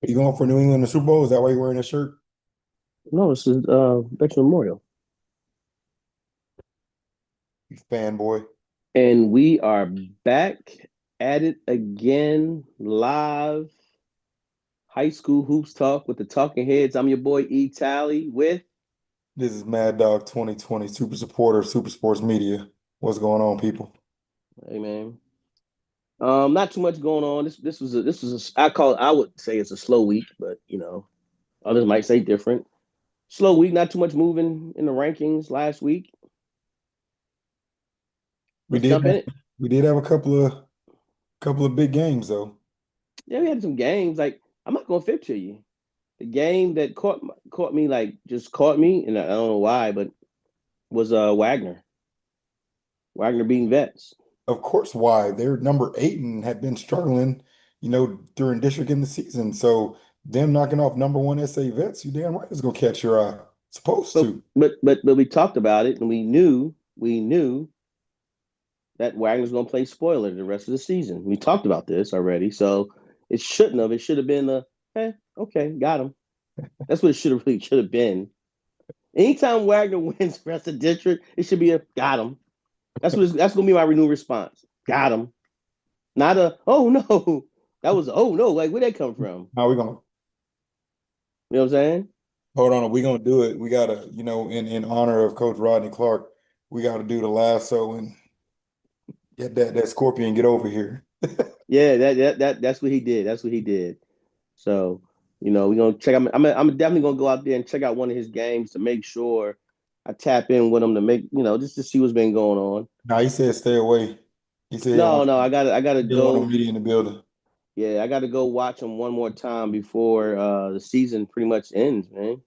You going for New England in the Super Bowl? Is that why you're wearing a shirt? No, this is Veteran Memorial. You fanboy. And we are back at it again, live high school hoops talk with the talking heads. I'm your boy E Tally with This is Mad Dog 2020, super supporter, Super Sports Media. What's going on, people? hey man. Not too much going on. This was I would say it's a slow week, but others might say different. Slow week, not too much moving in the rankings last week. We Let's did jump in have, it. we did have a couple of big games though. Yeah, we had some games. Like I'm not gonna fib to you. The game that caught me like just caught me, and I don't know why, but was Wagner. Wagner being vets. Of course, why? They're number 8 and have been struggling, during district in the season. So them knocking off number one SA Vets, you damn right it's gonna catch your eye. Supposed But to. but we talked about it and we knew that Wagner's gonna play spoiler the rest of the season. We talked about this already. So it shouldn't have. It should have been okay, got him. That's what it should have been. Anytime Wagner wins the rest of the district, it should be a got him. That's gonna be my renewed response. Got him. Not a oh no. That was oh no, like where'd that come from? Now we're gonna You know what I'm saying? hold on, we're gonna do it. We gotta, in honor of Coach Rodney Clark, we gotta do the lasso and get that scorpion get over here. Yeah, that's what he did. That's what he did. So, we're gonna check. I'm definitely gonna go out there and check out one of his games to make sure I tap in with him to make just to see what's been going on. Now he said stay away. He said No, no, I gotta he didn't want no go. media in the building. Yeah, I gotta go watch him one more time before the season pretty much ends, man.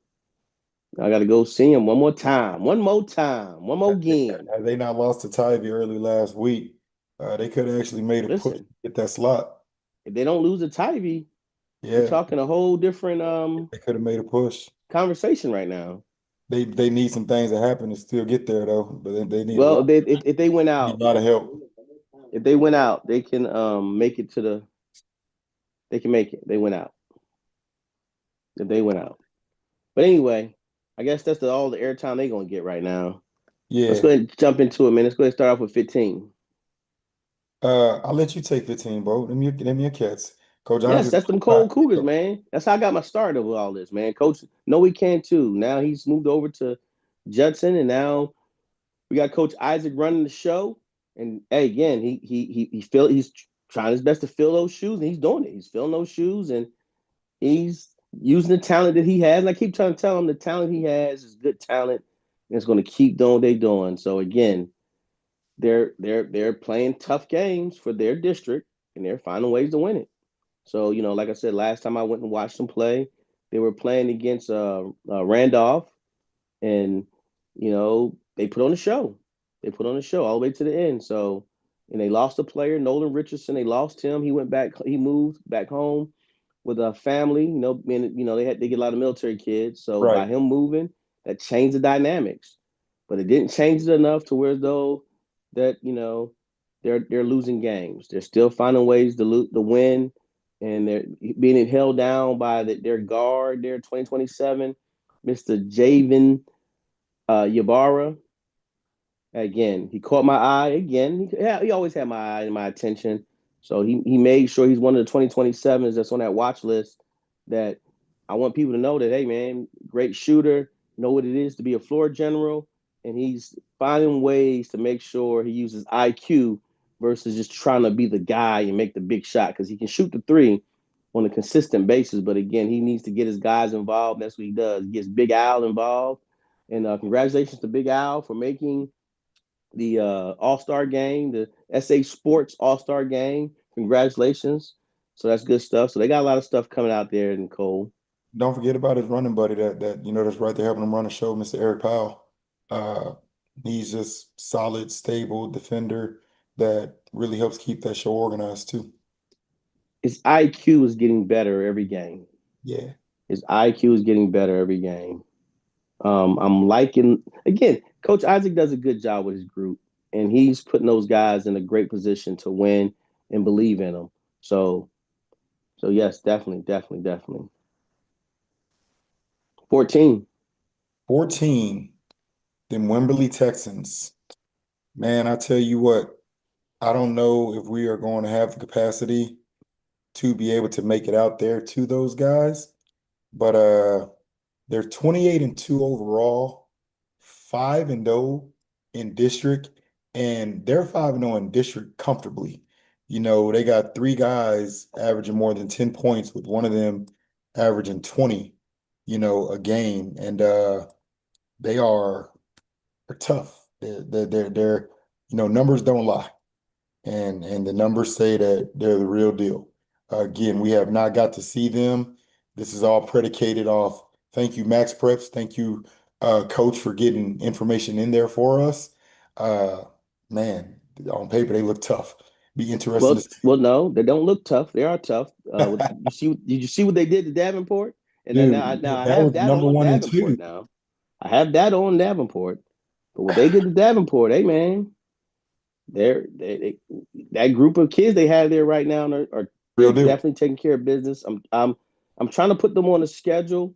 I gotta go see him one more time, one more game. Had they not lost to Tybee early last week, they could have actually made a push to Listen, get that slot. if they don't lose to Tybee, we're Yeah, talking a whole different they could have made a push. conversation right now. They need some things to happen to still get there though, but they need a Well, lot, if they win need out, a lot of help. if they win out, they can make it to the. They can make it. They went out. If they went out. But anyway, I guess that's all the airtime they're gonna get right now. Let's Yeah. go ahead and jump into it, man. Let's go ahead and start off with 15. I'll let you take 15, bro. Them your cats. Coach Yes, Isaac's that's them cold Cougars, man. That's how I got my start of all this, man. Coach, no, we can too. Now he's moved over to Judson, and now we got Coach Isaac running the show. And hey, again, he's trying his best to fill those shoes, and he's doing it. He's filling those shoes, and he's using the talent that he has. And I keep trying to tell him the talent he has is good talent, and it's going to keep doing what they're doing. So again, they're playing tough games for their district, and they're finding ways to win it. So like I said, last time I went and watched them play, they were playing against Randolph, and they put on a show. They put on a show all the way to the end. So, and they lost a player, Nolan Richardson. They lost him. He went back. He moved back home with a family. They get a lot of military kids. So by right. him moving, that changed the dynamics. But it didn't change it enough to where though that they're losing games. They're still finding ways to win, and they're being held down by their guard. Their 2027, Mr. Javen Yabara. Again, he caught my eye. Again, he always had my eye and my attention. So he made sure he's one of the 2027s that's on that watch list. That I want people to know that, hey man, great shooter, know what it is to be a floor general, and he's finding ways to make sure he uses IQ versus just trying to be the guy and make the big shot because he can shoot the three on a consistent basis. But again, he needs to get his guys involved. That's what he does. He gets Big Al involved. And congratulations to Big Al for making the All Star game, the SA Sports All Star game. Congratulations. So that's good stuff. So they got a lot of stuff coming out there, Nicole. Don't forget about his running buddy that's right there helping him run the show, Mr. Eric Powell. Uh, he's just solid, stable defender that really helps keep that show organized too. His IQ is getting better every game. Yeah. His IQ is getting better every game. I'm liking again. Coach Isaac does a good job with his group, and he's putting those guys in a great position to win and believe in them. So So yes, definitely. 14. 14, then Wimberley Texans. Man, I tell you what, I don't know if we are going to have the capacity to be able to make it out there to those guys, but they're 28-2 overall, 5-0 in district, and they're 5-0 in district comfortably. You know, they got three guys averaging more than 10 points, with one of them averaging 20, a game. And they are tough. They're numbers don't lie, and the numbers say that they're the real deal. Again, we have not got to see them. This is all predicated off. Thank you, Max Preps. Thank you, Coach, for getting information in there for us. Uh, Man, on paper they look tough. Be interesting to Well, see. well, no, they don't look tough. They are tough. You see? Did you see what they did to Davenport? And then Dude, now I that have was that number on one and Davenport two. now. I have that on Davenport. But what they did to Davenport, hey man, they that group of kids they have there right now are they're Real deal. definitely taking care of business. I'm trying to put them on the schedule.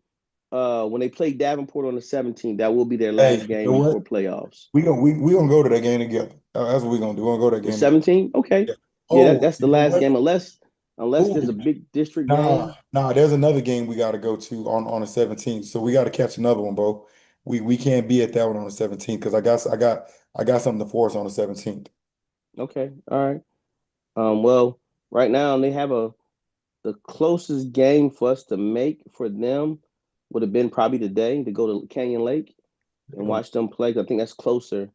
When they play Davenport on the 17th, that will be their Hey, last you game know what? before playoffs. We gonna go to that game together. That's what we're gonna do. We're gonna go to that The game together. 17th, okay, Yeah. yeah, Oh, that's the you know last what? game unless there's Ooh, a big district nah, game. nah. There's another game we got to go to on the 17th, so we got to catch another one, bro. We can't be at that one on the 17th because I got something for us on the 17th. Okay, all right. Well, right now they have the closest game for us to make for them would have been probably today to go to Canyon Lake and watch them play. I think that's closer.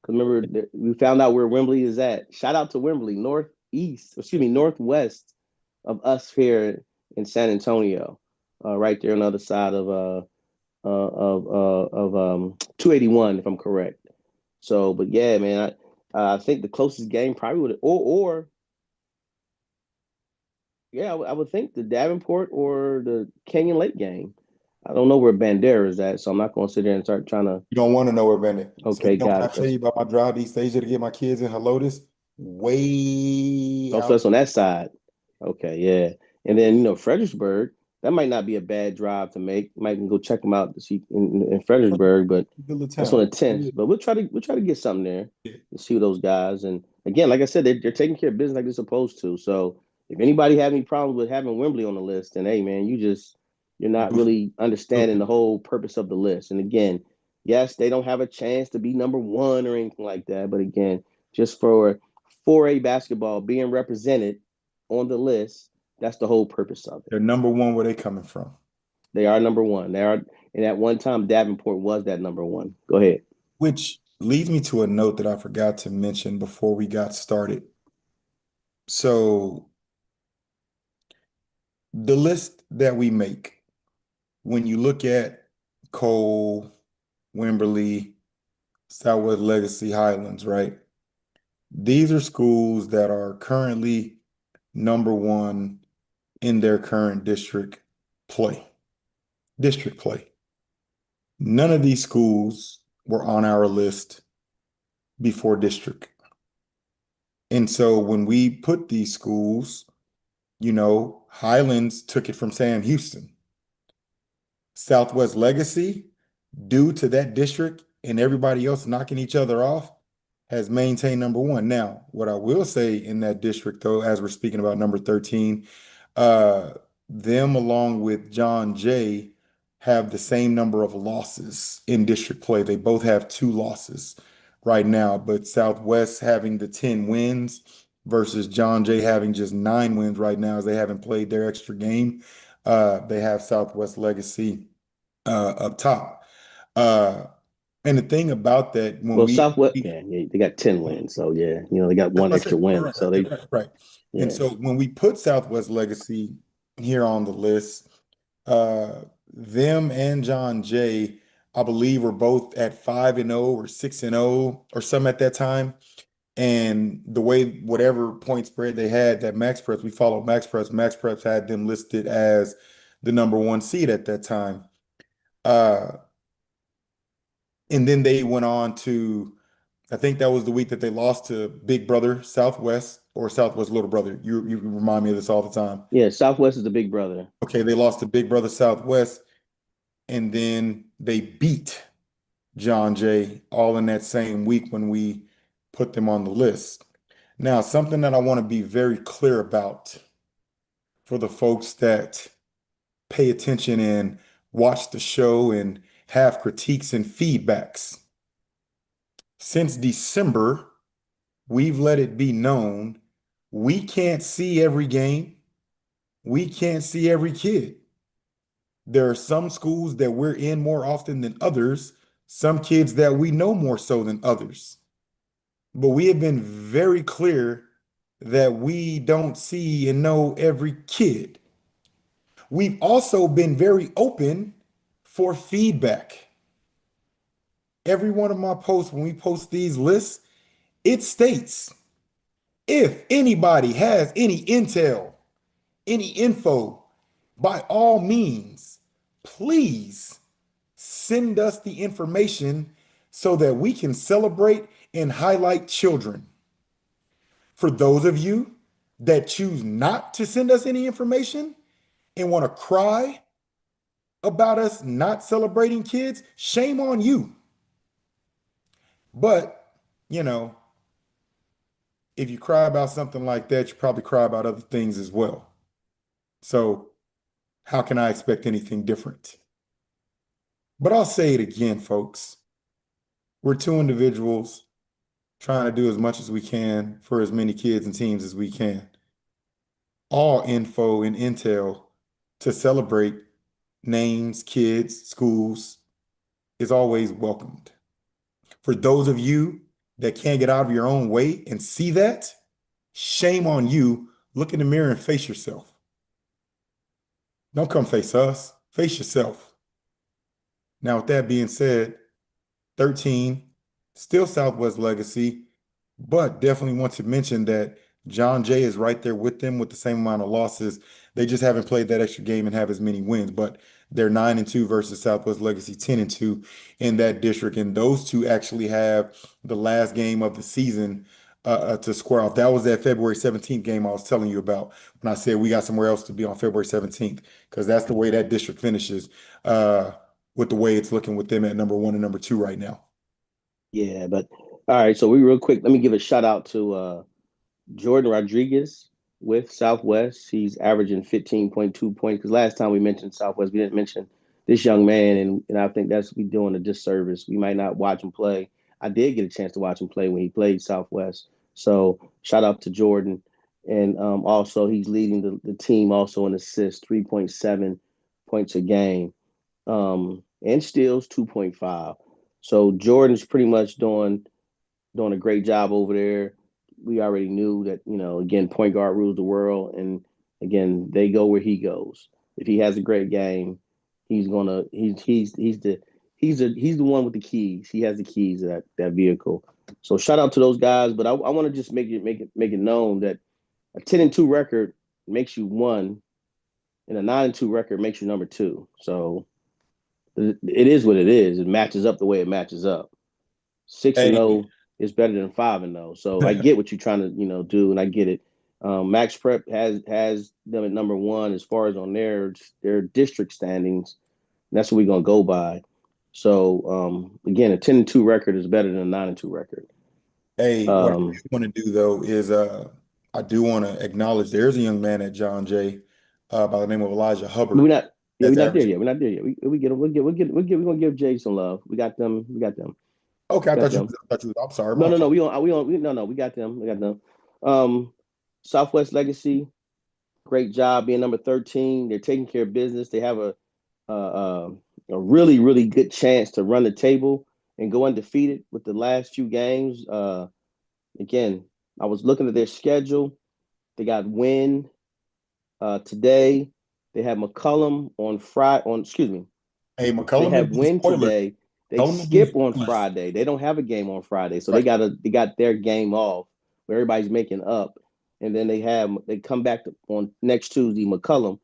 Because remember, we found out where Wembley is at. Shout out to Wembley, northwest of us here in San Antonio, right there on the other side of 281, if I'm correct. So, but yeah, man, I think the closest game probably would or yeah, I would think the Davenport or the Canyon Lake game. I don't know where Bandera is at, so I'm not going to sit there and start trying to. You don't want to know where Bennett. So Okay, when got I it. tell you about my drive to East Asia to get my kids in Helotes, way Also, out. that's on that side. Okay, yeah. And then Fredericksburg, that might not be a bad drive to make. Might can go check them out to see in Fredericksburg, but Good little that's on the town. 10th. But we'll try to get something there to see those guys. And again, like I said, they're taking care of business like they're supposed to. So if anybody have any problems with having Wembley on the list, then hey man, you're not really understanding the whole purpose of the list. And again, yes, they don't have a chance to be number one or anything like that. But again, just for 4A basketball being represented on the list, that's the whole purpose of it. They're number one where they coming from. They are number one. And at one time, Davenport was that number one. Go ahead. Which leads me to a note that I forgot to mention before we got started. So the list that we make, when you look at Cole, Wimberley, Southwest Legacy, Highlands, right? These are schools that are currently number one in their current play, district play. None of these schools were on our list before district. And so when we put these schools, Highlands took it from Sam Houston. Southwest Legacy, due to that district and everybody else knocking each other off, has maintained number one. Now, what I will say in that district, though, as we're speaking about number 13, uh, them along with John Jay have the same number of losses in district play. They both have 2 losses right now, but Southwest having the 10 wins versus John Jay having just 9 wins right now as they haven't played their extra game. They have Southwest Legacy up top. Uh, and the thing about that, when Well, we, Southwest, yeah, they got 10 wins. So, yeah, they got that's one what I extra said. win. Right, So, right, right, right. And yeah. so when we put Southwest Legacy here on the list, them and John Jay, I believe, were both at 5-0 or 6-0 or something at that time. And the way, whatever point spread they had, that Max Preps, we followed Max Preps. Max Preps had them listed as the number one seed at that time. Uh, and then they went on to I think that was the week that they lost to Big Brother Southwest or Southwest Little Brother. You remind me of this all the time. Yeah, Southwest is the big brother. Okay, they lost to Big Brother Southwest, and then they beat John Jay all in that same week when we put them on the list. Now, something that I want to be very clear about for the folks that pay attention and watch the show and have critiques and feedbacks. Since December, we've let it be known we can't see every game. We can't see every kid. There are some schools that we're in more often than others, some kids that we know more so than others. But we have been very clear that we don't see and know every kid. We've also been very open for feedback. Every one of my posts, when we post these lists, it states if anybody has any intel, any info, by all means, please send us the information so that we can celebrate and highlight children. For those of you that choose not to send us any information and want to cry about us not celebrating kids, shame on you. But, you know, if you cry about something like that, you probably cry about other things as well. So, how can I expect anything different? But I'll say it again, folks. We're two individuals trying to do as much as we can for as many kids and teams as we can. All info and intel to celebrate names, kids, schools is always welcomed. For those of you that can't get out of your own way and see that, shame on you. Look in the mirror and face yourself. Don't come face us, face yourself. Now, with that being said, 13, still Southwest legacy, but definitely want to mention that John Jay is right there with them with the same amount of losses. They just haven't played that extra game and have as many wins, but they're 9-2 versus Southwest Legacy 10-2 in that district. And those two actually have the last game of the season to square off. That was that February 17th game I was telling you about when I said we got somewhere else to be on February 17th, because that's the way that district finishes with the way it's looking with them at number 1 and number 2 right now. Yeah, but all right. So we real quick. Let me give a shout out to Jordan Rodriguez with Southwest. He's averaging 15.2 points. Because last time we mentioned Southwest, we didn't mention this young man, and I think that's we doing a disservice. We might not watch him play. I did get a chance to watch him play when he played Southwest. So shout out to Jordan. And also he's leading the team also in assists, 3.7 points a game. And steals 2.5. So Jordan's pretty much doing a great job over there. We already knew that, again, point guard rules the world. And again, they go where he goes. If he has a great game, he's the one with the keys. He has the keys to that vehicle. So shout out to those guys. But I want to just make it known that a 10-2 record makes you one, and a 9-2 record makes you number two. So it is what it is. It matches up the way it matches up. 6-0 is better than 5-0. So I get what you're trying to, do, and I get it. Max Prep has them at number one as far as on their district standings. That's what we're gonna go by. So again, a 10-2 record is better than a 9-2 record. What I do want to do though is I do want to acknowledge there's a young man at John Jay by the name of Elijah Hubbard. We're not that's there averaging. yet. We're not there yet. We get them. We're gonna give Jay some love. We got them. Okay, Got them. I'm sorry, No, my no, no. fault. We got them. Southwest Legacy, great job being number 13. They're taking care of business. They have a really, really good chance to run the table and go undefeated with the last few games. Again, I was looking at their schedule. They got Wynn today. They have McCollum on Friday. Excuse me. Hey, They McCollum is have being Wynn spoilers. today. They McCollum is being skip on spoilers. Friday. They don't have a game on Friday, so Right. they got their game off where everybody's making up, and then they come back on next Tuesday McCollum,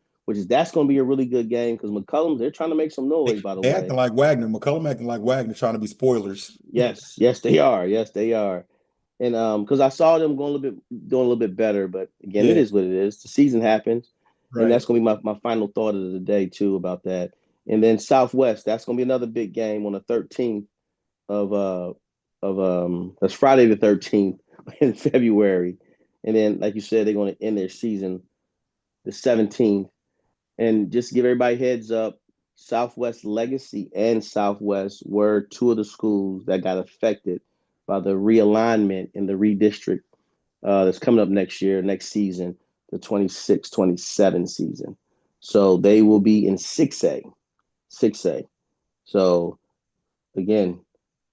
that's going to be a really good game because McCollum, they're trying to make some noise, by the They way. acting like Wagner. McCullum acting like Wagner, trying to be spoilers. Yes, yes, they are. Yes, they are. And because I saw them going a little bit, doing a little bit better, but again, it Yeah, is what it is. The season happens, and that's right. going to be my final thought of the day too about that. And then Southwest, that's going to be another big game on the 13th of that's Friday the 13th in February. And then, like you said, they're going to end their season the 17th. And just to give everybody heads up, Southwest Legacy and Southwest were two of the schools that got affected by the realignment and the redistrict that's coming up next year, next season, the 26-27 season. So they will be in 6A. 6A. So again,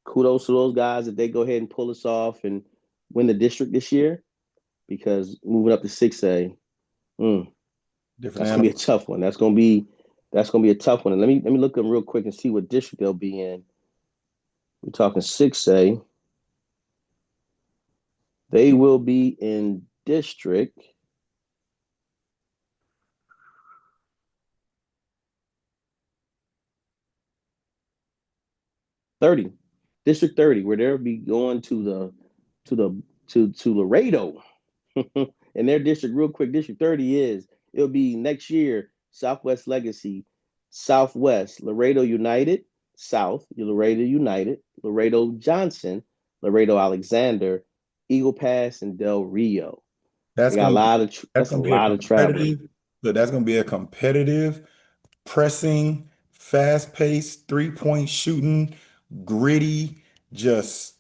kudos to those guys if they go ahead and pull us off and win the district this year, because moving up to 6A, Different that's gonna be a animal. tough one. That's gonna be a tough one. And let me look them real quick and see what district they'll be in. We're talking 6A. They will be in district 30, district 30, where they'll be going to the to Laredo. And their district, real quick, district 30 it'll be next year, Southwest Legacy, Southwest, Laredo United, South, Laredo United, Laredo Johnson, Laredo Alexander, Eagle Pass, and Del Rio. They That's got a gonna be lot of that's that's a gonna be a lot of traveling. competitive. Look, that's gonna be a competitive, pressing, fast-paced, three-point shooting, gritty. Just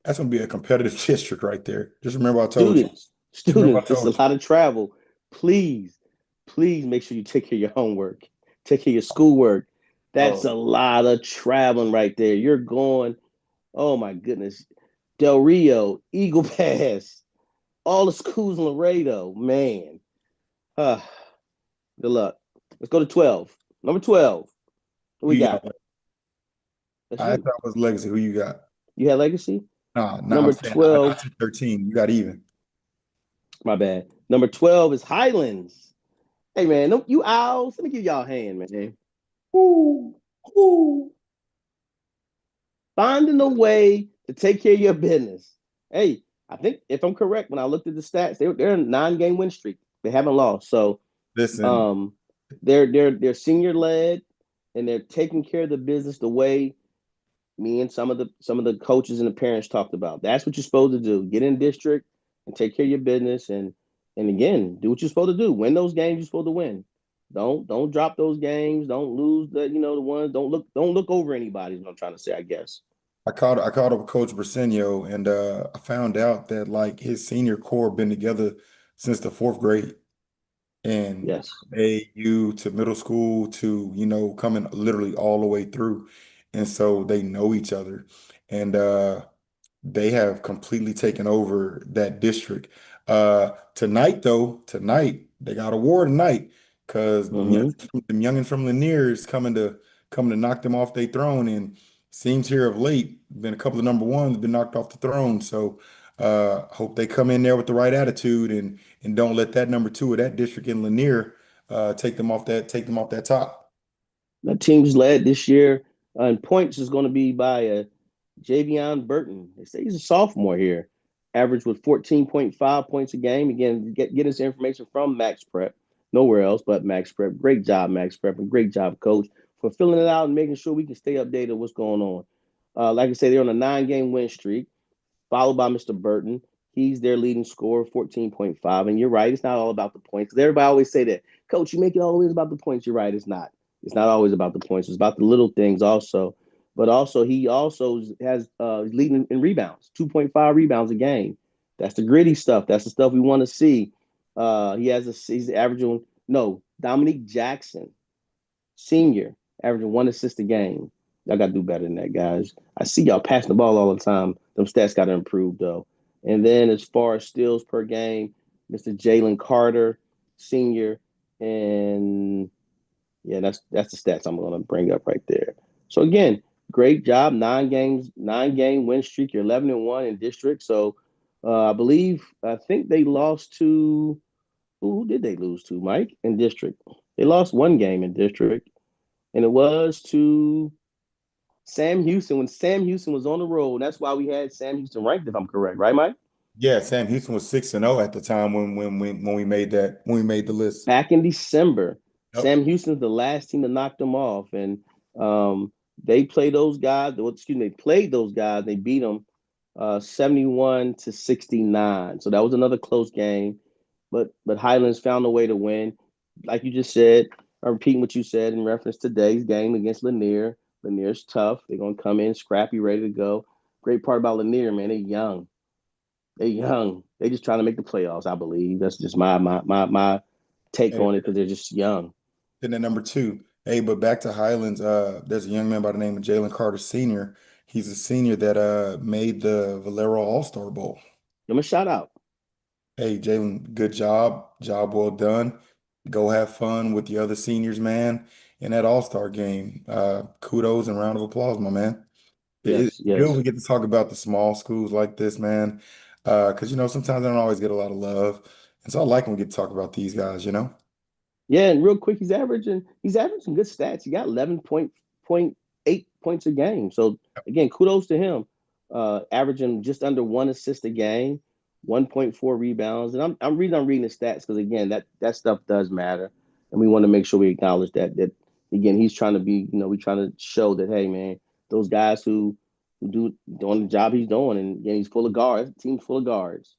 that's gonna be a competitive district right there. Just remember I told you. Students, Just remember I students, it's a told you. lot of travel. Please, please make sure you take care of your homework, take care of your schoolwork. That's Oh, a lot of traveling right there. You're going, oh my goodness, Del Rio, Eagle Pass, all the schools in Laredo, man. Uh, good luck. Let's go to 12. Number 12. What who we you got? got? That's I you. thought it was Legacy. Who you got? You had Legacy? Nah, I'm Number saying I 12, took 13. You got even. my bad. Number 12 is Highlands. Hey, man, you owls. Let me give y'all a hand, man. Woo, woo. Finding a way to take care of your business. Hey, I think if I'm correct, when I looked at the stats, they're a 9-game win streak. They haven't lost. So Listen, um they're senior led, and they're taking care of the business the way me and some of the coaches and the parents talked about. That's what you're supposed to do. Get in district and take care of your business, and again, do what you're supposed to do. Win those games you're supposed to win. Don't drop those games. Don't lose the ones. Don't look over anybody is what I'm trying to say, I guess. I called up Coach Briseño and I found out that like his senior core been together since the fourth grade. And Yes. AU to middle school to, coming literally all the way through. And so they know each other. And they have completely taken over that district. Tonight, though, tonight, they got a war tonight because Mm-hmm. them youngins from Lanier is coming to knock them off their throne. And seems here of late, been a couple of number ones been knocked off the throne. So hope they come in there with the right attitude and don't let that number two of that district in Lanier take them off that top. The team's led this year in points is going to be by Javion Burton. They say he's a sophomore here. Average with 14.5 points a game. Again, get this information from Max Prep. Nowhere else but Max Prep. Great job, Max Prep, and great job, coach, for filling it out and making sure we can stay updated on what's going on. Like I said, they're on a 9-game win streak, followed by Mr. Burton. He's their leading scorer, 14.5. And you're right, it's not all about the points. Because everybody always say that, Coach, you make it always about the points. You're right, it's not. It's not always about the points. It's about the little things also. But also, he also has leading in rebounds, 2.5 rebounds a game. That's the gritty stuff. That's the stuff we want to see. He's averaging, no, Dominique Jackson, senior, averaging 1 assist a game. Y'all got to do better than that, guys. I see y'all passing the ball all the time. Them stats got to improve, though. And then as far as steals per game, Mr. Jalen Carter, senior, and yeah, that's the stats I'm going to bring up right there. So again, great job. 9 games, 9-game win streak. You're 11-1 in district. So I think they lost to, who did they lose to, Mike, in district? They lost one game in district, and it was to Sam Houston when Sam Houston was on the road. That's why we had Sam Houston ranked, if I'm correct, right, Mike? Yeah, Sam Houston was 6-0 at the time when we made the list. Back in December, Yep. Sam Houston's the last team to knock them off, and um, they play those guys. Well, excuse me, they played those guys. They beat them 71-69. So that was another close game, but Highlands found a way to win. Like you just said, I'm repeating what you said in reference to today's game against Lanier. Lanier's tough. They're gonna come in scrappy, ready to go. Great part about Lanier, man, they're young. They're young. They just trying to make the playoffs, I believe. That's just my take And on it because they're just young. then at number two, hey, but back to Highlands, there's a young man by the name of Jalen Carter Sr. He's a senior that made the Valero All-Star Bowl. Give him a shout out. Hey, Jalen, good job. Job well done. Go have fun with the other seniors, man, in that All-Star game. Kudos and round of applause, my man. Yes, It's good yes. we get to talk about the small schools like this, man. Because sometimes they don't always get a lot of love. And so I like when we get to talk about these guys. Yeah, and real quick, he's averaging good stats. He got 11.8 points a game. So again, kudos to him. Averaging just under one assist a game, 1.4 rebounds. And I'm reading the stats because again, that stuff does matter. And we want to make sure we acknowledge that again, he's trying to be, we trying to show that, hey man, those guys who doing the job he's doing, and again, he's full of guards. That team's full of guards.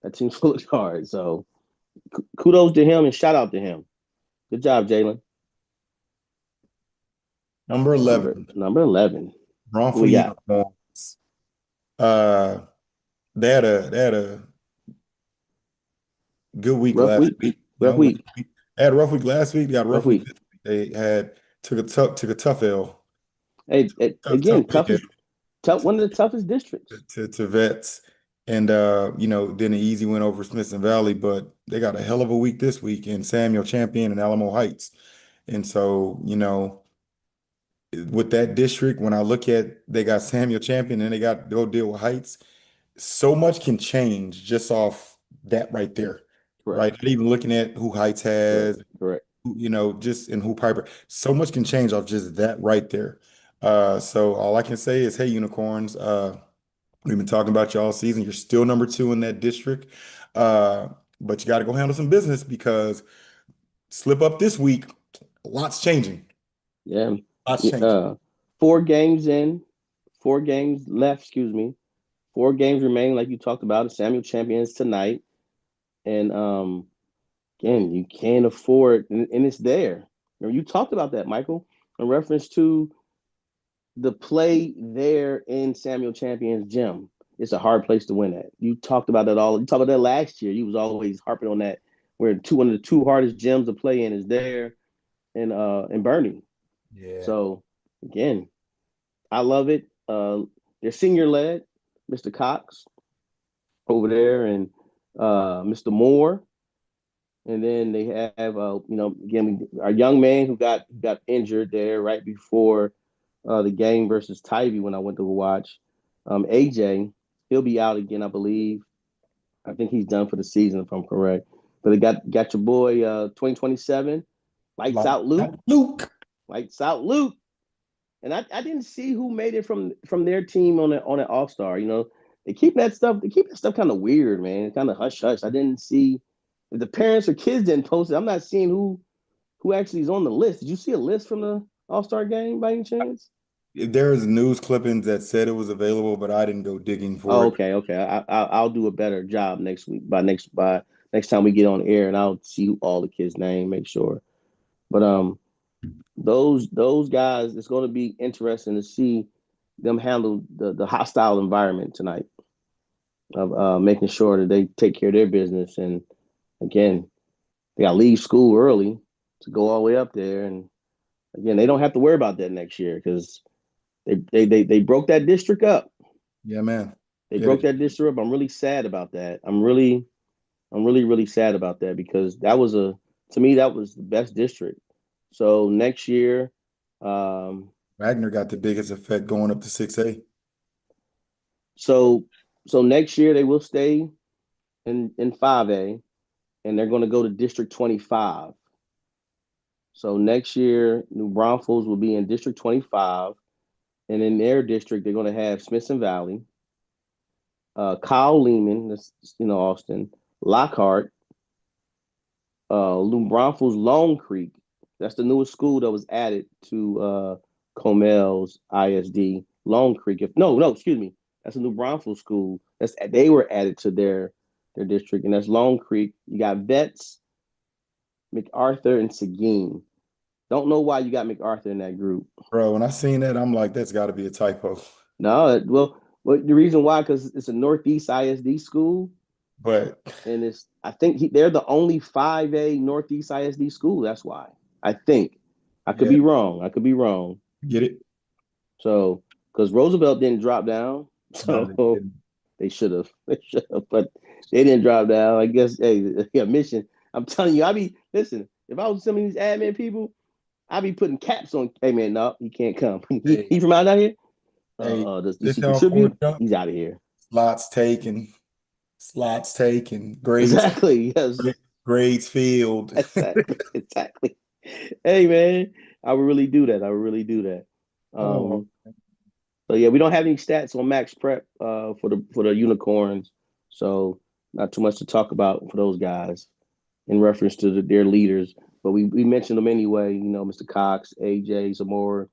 That team's full of guards. So kudos to him and shout out to him. Good job, Jalen. Number Number 11, number 11. Who wrongful we got? uniforms. Uh, they had a good week Rough last week. week. Rough week. They had a rough week last week. They got a Rough rough week week. this week. They had took a tough Hey, tough again, big L tough. One of the toughest districts. to Vets, and then an easy win over Smithson Valley. But they got a hell of a week this week in Samuel Champion and Alamo Heights. And so, with that district, when I look at they got Samuel Champion and they got to go deal with Heights, so much can change just off that right there. Correct. Right. Not even looking at who Heights Correct. has, Correct. just in who Piper. So much can change off just that right there. So all I can say is, hey, unicorns, we've been talking about you all season. You're still number two in that district. Uh, but you got to go handle some business because slip up this week, lots changing. Yeah. Lots Yeah, changing. 4 games in, 4 games left. Excuse me. 4 games remaining, like you talked about. Samuel champions tonight, and again, you can't afford, and it's there. Remember, you talked about that, Michael, in reference to the play there in Samuel Champion's gym. It's a hard place to win at. You talked about that all. You talked about that last year. You was always harping on that. Where one of the two hardest gyms to play in is there in Bernie. Yeah. So again, I love it. They're senior led, Mr. Cox over there, and Mr. Moore, and then they have again our young man who got injured there right before the game versus Tybee when I went to watch. AJ, he'll be out again, I believe. I think he's done for the season, if I'm correct. But they got your boy 2027, lights Like out Luke, Luke. lights out Luke. And I didn't see who made it from their team on an All Star. They keep that stuff. They keep that stuff kind of weird, man. Kind of hush hush. I didn't see if the parents or kids didn't post it. I'm not seeing who actually is on the list. Did you see a list from the All Star game by any chance? There's news clippings that said it was available, but I didn't go digging for Oh, it. okay, okay. I'll do a better job next week by next time we get on air, and I'll see who all the kids' name, make sure. But those guys, it's going to be interesting to see them handle the hostile environment tonight of making sure that they take care of their business. And again, they got to leave school early to go all the way up there, and again, they don't have to worry about that next year because they broke that district up. Yeah, man. They Yeah, broke that district up. I'm really sad about that. I'm really sad about that because to me that was the best district. So next year, um, Wagner got the biggest effect going up to 6A. so so next year they will stay in 5A, and they're going to go to District 25. So next year, New Braunfels will be in District 25, and in their district, they're going to have Smithson Valley, Kyle Lehman, that's Austin, Lockhart, New Braunfels, Lone Creek. That's the newest school that was added to Comel's ISD. Lone Creek. Excuse me. That's a New Braunfels school. They were added to their district, and that's Lone Creek. You got Vets, MacArthur, and Seguin. Don't know why you got MacArthur in that group. Bro, when I seen that, I'm like, that's got to be a typo. No, well, the reason why, because it's a Northeast ISD school, But and I think they're the only 5A Northeast ISD school. That's why. I think. I could yeah, be wrong. I could be wrong. get it? So, because Roosevelt didn't drop down, No, so they should have. They should have, but they didn't drop down. I guess, hey, a mission. I'm telling you, listen. If I was some of these admin people, I'd be putting caps on. Hey man, no, he can't come. hey, he from out here. hey, Does this he y'all for contribute? jump. He's out of here. Slots taken, grades, Exactly. Yes. grades filled. Exactly. Hey man, I would really do that. I would really do that. Oh, So yeah, we don't have any stats on Max Prep for the Unicorns, so not too much to talk about for those guys in reference to their leaders. But we mentioned them anyway. Mr. Cox, AJ Zamora,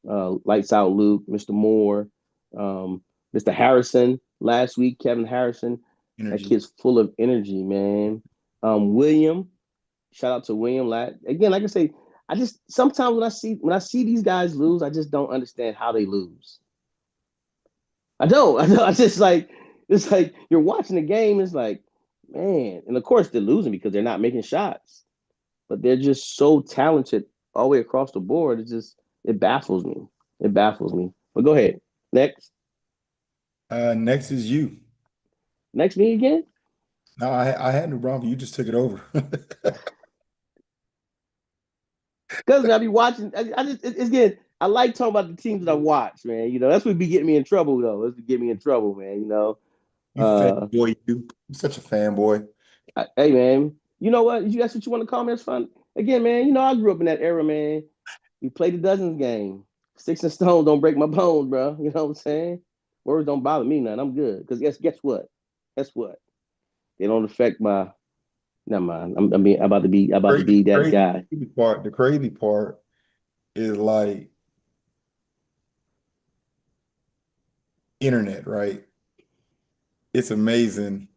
Lights Out Luke, Mr. Moore, Mr. Harrison. Last week, Kevin Harrison. That energy. kid's full of energy, man. William, shout out to William. Again, like I say, I just sometimes when I see these guys lose, I just don't understand how they lose. I don't. I know. I just like it's like you're watching the game. It's like, man, and of course they're losing because they're not making shots, but they're just so talented all the way across the board. It baffles me. It baffles me. But go ahead. Next, Next is you. next me again. No, I had no problem. You just took it over. Because I be watching. I just it's again. I like talking about the teams that I watch, man. That's what be getting me in trouble, though. That's what get me in trouble, man. You Uh, fanboy, you. You're such a fanboy. hey, man. You know what? That's what you want to call me. That's fun. Again, man. I grew up in that era, man. We played the dozens game. Sticks and stones don't break my bones, bro. You know what I'm saying? Words don't bother me none. I'm good. Because guess what? Guess what? They don't affect my. Never mind. I'm about to Crazy, be that crazy guy. part. The crazy part is like internet, right? It's amazing.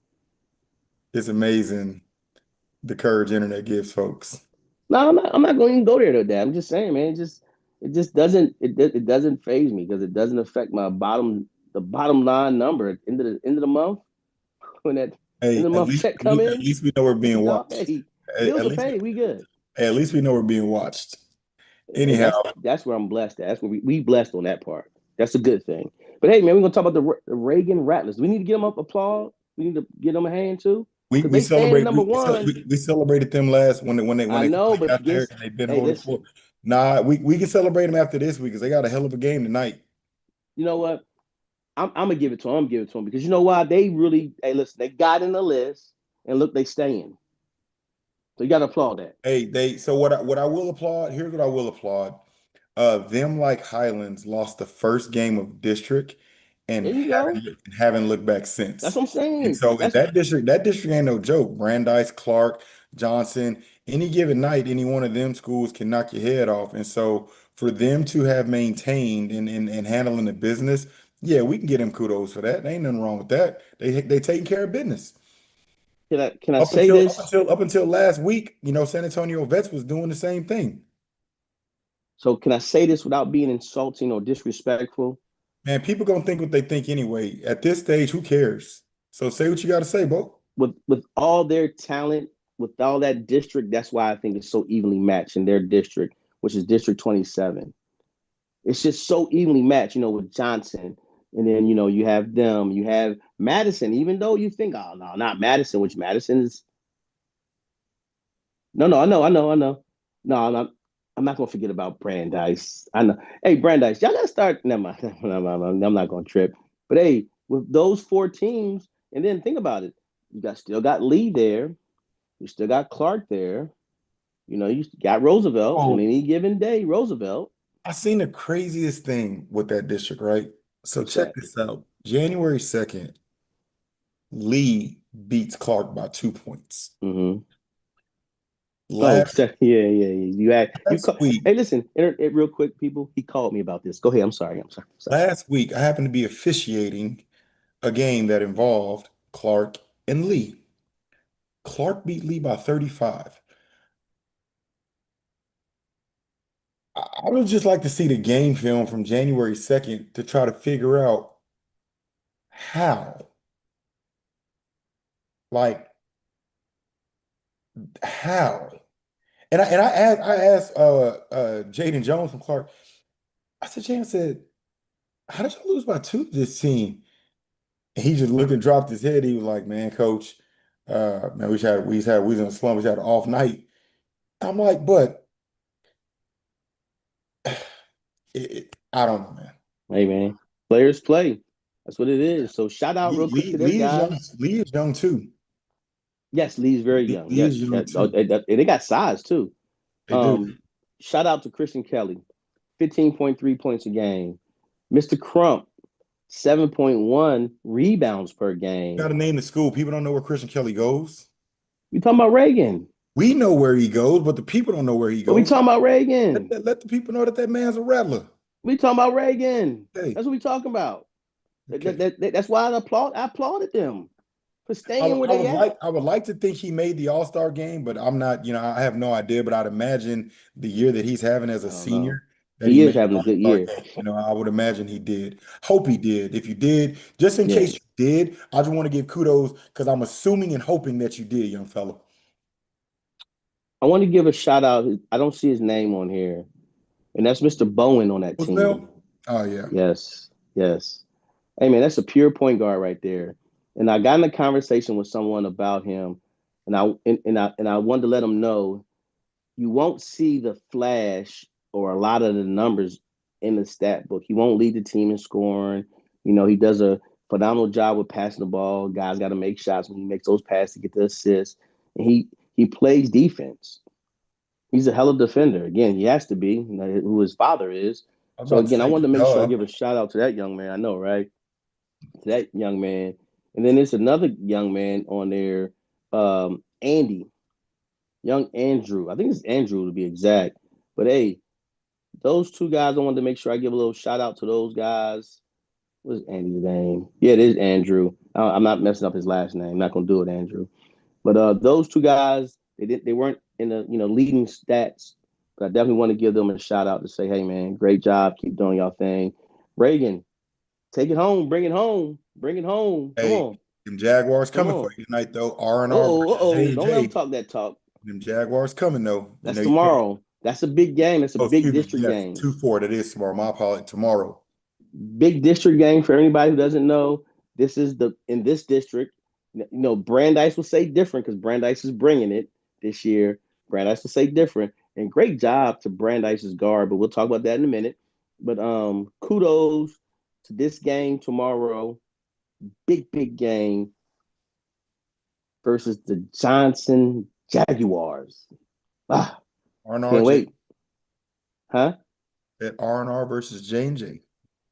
It's amazing the courage internet gives folks. No, I'm not going to even go there to that. I'm just saying, man. It just it doesn't phase me because it doesn't affect my bottom line number at the end of the month when that end Hey, of the month check come at in. least we know we're being watched. Hey, bills At are least paid. We good. at least we know we're being watched. And Anyhow, that's where I'm blessed at. That's where we blessed on that part. That's a good thing. But hey, man, we're gonna talk about the Reagan Rattlers. We need to give them up applaud. We need to give them a hand too because we they stand celebrate number one. we celebrated them last when I they know, finally but got there and they've been hey, holding listen. for. Nah, we can celebrate them after this week because they got a hell of a game tonight. You know what? I'm gonna give it to them. I'm gonna give it to them because you know why? They really, hey, listen, they got in the list and look, they staying. So you gotta applaud that. Hey, so what I will applaud, here's what I will applaud. Them like Highlands lost the first game of district and There you go. haven't looked back That's since. what I'm And saying. so in That's that district ain't no joke. Brandeis, Clark, Johnson, any given night, any one of them schools can knock your head off. And so for them to have maintained and handling the business, yeah, we can get them kudos for that. Ain't nothing wrong with that. They taking care of business. can I say this? Up until last week, San Antonio Vets was doing the same thing. So can I say this without being insulting or disrespectful? Man, people gonna think what they think anyway. At this stage, who cares? So say what you gotta say, Bo. With all their talent, with all that district, that's why I think it's so evenly matched in their district, which is District 27. It's just so evenly matched, with Johnson. And then, you have them, you have Madison, even though you think, oh no, not Madison, which Madison is no, I know. No, I'm not gonna forget about Brandeis. I know. Hey, Brandeis, y'all gotta start. Never mind. I'm not gonna trip. But hey, with those four teams, and then think about it, still got Lee there, you still got Clark there, You got Roosevelt on Oh, any given day. Roosevelt. I seen the craziest thing with that district, right? So What's check that? this out. January 2nd, Lee beats Clark by 2 points. Mm-hmm. Oh, Last yeah, yeah, yeah. You last call. week, Hey, listen, real quick, people. He called me about this. Go ahead. I'm sorry. I'm sorry. I'm sorry. last week, I happened to be officiating a game that involved Clark and Lee. Clark beat Lee by 35. I would just like to see the game film from January 2nd to try to figure out how, like, how. And I asked Jaden Jones from Clark. I said, Jaden said, how did you lose by two to this team? And he just looked and dropped his head. He was like, man, coach, man, we was in a slump, we had an off night. I'm like, but I don't know, man. Hey, man. Players play. That's what it is. So shout out real quick to their Lee is young. guys. Lee is young too. Yes, Lee's very young. Lee Yeah, is young yeah. too. And they got size too. They do. Um, Shout out to Christian Kelly, 15.3 points a game. Mr. Crump, 7.1 rebounds per Got game. to name the school. People don't know where Christian Kelly goes. We talking about Reagan. We know where he goes, but the people don't know where he But we goes. talking about Reagan. Let the people know that that man's a rattler. We talking about Reagan. Okay, That's what we talking about. okay. That's why I applauded them for staying where they at. I would like to think he made the All-Star game, but I'm not, I have no idea. But I'd imagine the year that he's having as a I don't know. senior, that he He is made having the a good All-Star year. game. I would imagine he did. Hope he did. If you did, just in Yeah. case you did, I just want to give kudos because I'm assuming and hoping that you did, young fella. I want to give a shout out. I don't see his name on here, and that's Mr. Bowen on that Was team. Bell? Oh yeah. Yes, yes. Hey man, that's a pure point guard right there. And I got in a conversation with someone about him, and I wanted to let him know you won't see the flash or a lot of the numbers in the stat book. He won't lead the team in scoring. He does a phenomenal job with passing the ball. Guys got to make shots when he makes those passes to get the assists. And he plays defense. He's a hell of a defender. Again, he has to be, who his father is. I was So about to again, I say, wanted to make sure I duh. give a shout out to that young man. I know, right? To that young man. And then there's another young man on there, Andy, young Andrew. I think it's Andrew to be exact. But hey, those two guys, I wanted to make sure I give a little shout out to those guys. What's Andy's name? Yeah, it is Andrew. I'm not messing up his last name. I'm not gonna do it, Andrew. But those two guys, they weren't in the leading stats. But I definitely want to give them a shout out to say, hey man, great job, keep doing y'all thing. Reagan, take it home, bring it home, bring it home. Come Hey, on, them Jaguars come coming for on. you tonight, though. R&R Uh versus oh, don't let them J&J. talk that talk. Them Jaguars coming, though. That's You know. tomorrow. That's a big game. It's a Oh, big excuse me. district Yes, game. 2-4. That is tomorrow. My apologies. Tomorrow. Big district game for anybody who doesn't know. This is in this district. Brandeis will say different because Brandeis is bringing it this year. Brandeis will say different, and great job to Brandeis's guard. But we'll talk about that in a minute. But kudos to this game tomorrow. Big game versus the Johnson Jaguars. Ah, R&R can't J wait. Huh? at R&R versus J&J.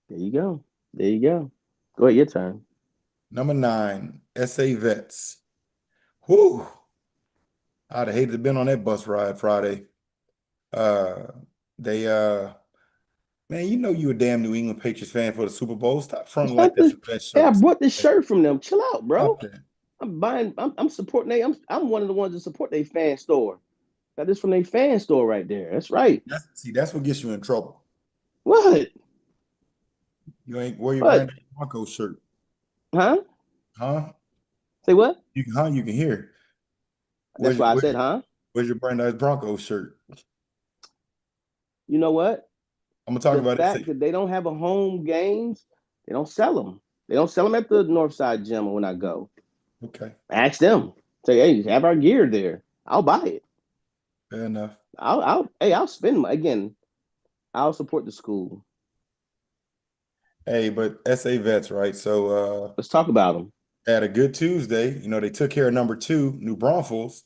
There you go. There you go. Go ahead, your turn. Number 9, SA Vets. Whew. I'd have hated to have been on that bus ride Friday. Uh, they Man, you a damn New England Patriots fan for the Super Bowl. Stop fronting like Stop that's this. your best Hey, I shirt. brought this shirt from them. Chill out, Stop bro. that. I'm buying. I'm supporting. I'm one of the ones that support their fan store. Got this from their fan store right there. That's right. That's what gets you in trouble. What? You ain't wear your What? Brandon Broncos shirt, Huh? huh? Say what? You can hear. That's Where's your why I where's said, your, huh? where's your Brandon Broncos shirt? You know what? I'm gonna talk The about it. fact that they don't have a home games, they don't sell them. They don't sell them at the Northside Gym when I go. Okay, Ask them. Say, hey, have our gear there. I'll buy it. fair enough. I'll spend again. I'll support the school. Hey, but SA Vets, right? So Let's talk about them. had a good Tuesday. They took care of number 2, New Braunfels,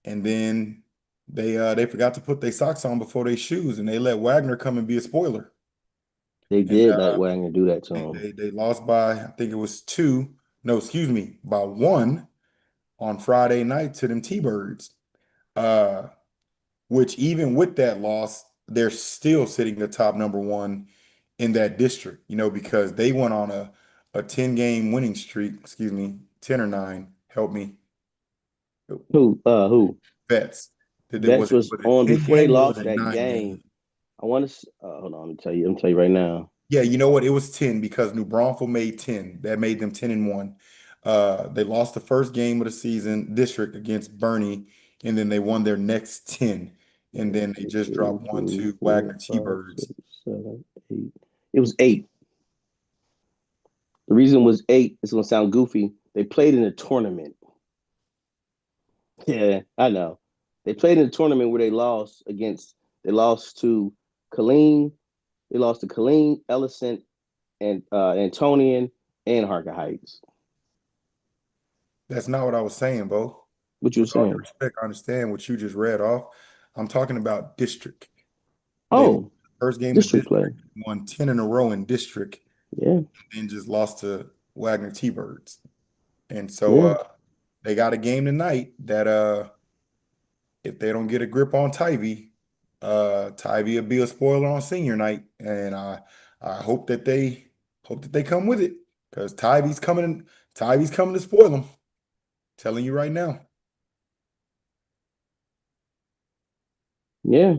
and then they forgot to put their socks on before their shoes, and they let Wagner come and be a spoiler. They And did let Wagner do that to him. they lost by, I think it was two, no, excuse me, by one on Friday night to them T-Birds. Uh, which even with that loss, they're still sitting atop number one in that district, because they went on a 10-game winning streak, excuse me, 10 or 9, help me, Who? bets. Did it Betts was was it on 10 before they game or was lost it that 9 game. game? I want to. Hold on. I'm tell you right now. Yeah, you know what? It was 10 because New Braunfels made 10. That made them 10-1. They lost the first game of the season, district against Bernie, and then they won their next 10. And One, then they just two, dropped one three, to four, Wagner five, T-Birds. 6, 7, 8. It was 8. The reason was 8. It's gonna sound goofy. They played in a tournament. Yeah, I know. They played in a tournament where they lost against. They lost to Colleen. They lost to Colleen, Ellison, and Antonian and Harker Heights. That's not what I was saying, Bo. What you were With all due saying? respect, I understand what you just read off. I'm talking about district. They won Oh, the first game of district play. district, won 10 in a row in district, Yeah, and just lost to Wagner T-Birds. And so yeah. they got a game tonight that if they don't get a grip on Tyvee, Tyvee will be a spoiler on senior night. And I hope that they come with it because Tyvee's coming to spoil them. Telling you right now. Yeah.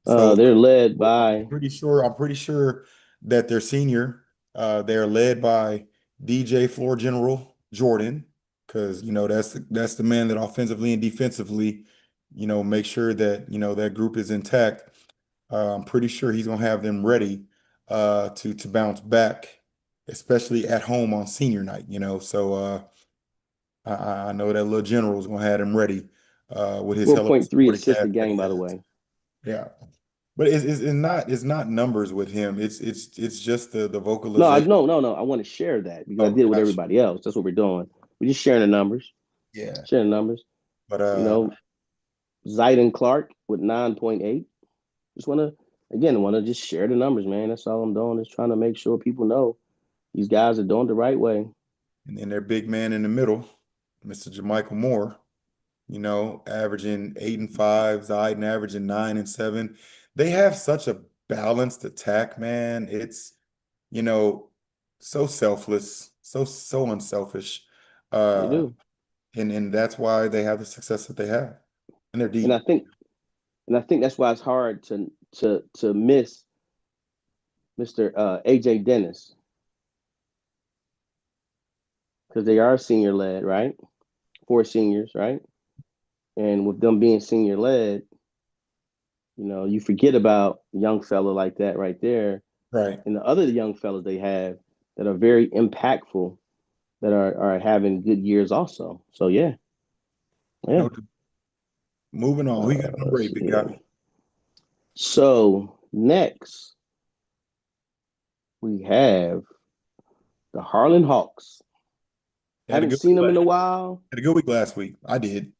So They're led I'm by pretty sure, I'm pretty sure that their senior, they're led by DJ Floor General Jordan, because that's the man that offensively and defensively, make sure that that group is intact. I'm pretty sure he's gonna have them ready to bounce back, especially at home on senior night. So I know that little general's gonna have them ready with his hell of a 4.3 supporting assists a cast that game, he by the has. way. Yeah. But it's not numbers with him. It's just the No, vocalization. no. I want to share that because I Oh, did it with gosh. everybody else. That's what we're doing. We're just sharing the numbers. Yeah. Sharing the numbers. But You know, Zayden Clark with 9.8. Just want to just share the numbers, man. That's all I'm doing is trying to make sure people know these guys are doing the right way. and then their big man in the middle, Mr. Jamichael Moore, averaging 8 and 5, Zayden averaging 9 and 7. They have such a balanced attack, man. It's, you know, so selfless, so unselfish. They Uh, do. and that's why they have the success that they have. And they're And I deep. think and I think that's why it's hard to miss Mr. AJ Dennis because they are senior led, right? 4 seniors, right? And with them being senior led, you forget about a young fella like that right there, Right. and the other young fellas they have that are very impactful that are having good years also. So yeah, yeah. No, moving on. Who you got number Let's 8, see big here. guy? So next we have the Harlan Hawks. They had a Haven't good week seen them in last, a while. had a good week last week. I did.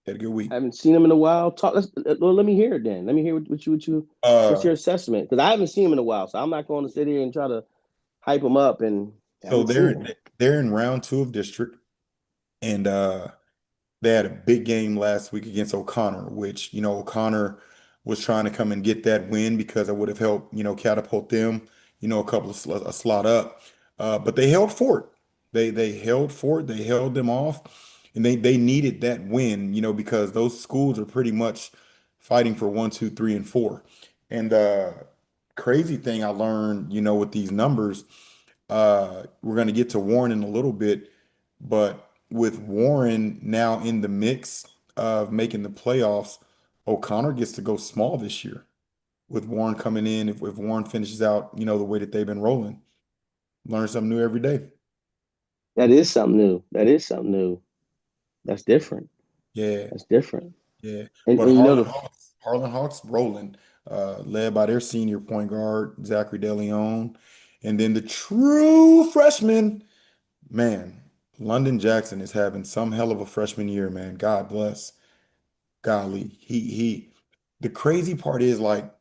Had a good week. Haven't seen them in a while. Well, let me hear it then. Let me hear what's Uh, your assessment? Because I haven't seen them in a while, so I'm not going to sit here and try to hype them up and I so haven't seen they're them. they're in round 2 of district, and they had a big game last week against O'Connor, which, O'Connor was trying to come and get that win because it would have helped, catapult them, a slot up. But they held fort. They held fort. They held them off, and they needed that win, because those schools are pretty much fighting for 1, 2, 3, and 4. And crazy thing I learned, with these numbers, we're going to get to Warren in a little bit, but with Warren now in the mix of making the playoffs, O'Connor gets to go small this year. With Warren coming in, if Warren finishes out, the way that they've been rolling, learn something new every day. That is something new. That is something new. That's different. Yeah, That's different. yeah. And But and Harlan Hawks rolling, led by their senior point guard, Zachary DeLeon, and then the true freshman. Man, London Jackson is having some hell of a freshman year, man. God bless. golly, the crazy part is like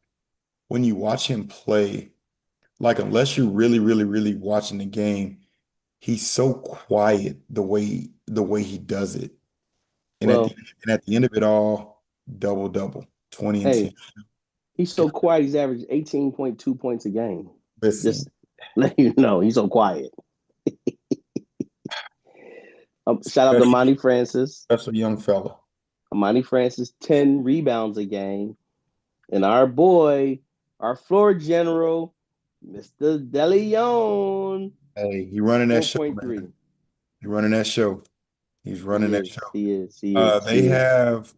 when you watch him play, like unless you're really, really, really watching the game, he's so quiet the way he does it. And at the Well, and at the end of it all, double double, 20 and 10. hey, he's so quiet. He's averaged 18.2 points a game. Listen, Just let you know, he's so quiet. Shout out to special, Monty Francis. special young fella. Monty Francis, 10 rebounds a game. And our boy, our floor general, Mr. DeLeon, Hey, he running that show, 4.3. man. He running that show. He's running He that is. show. He is. He Uh, is. they He is. have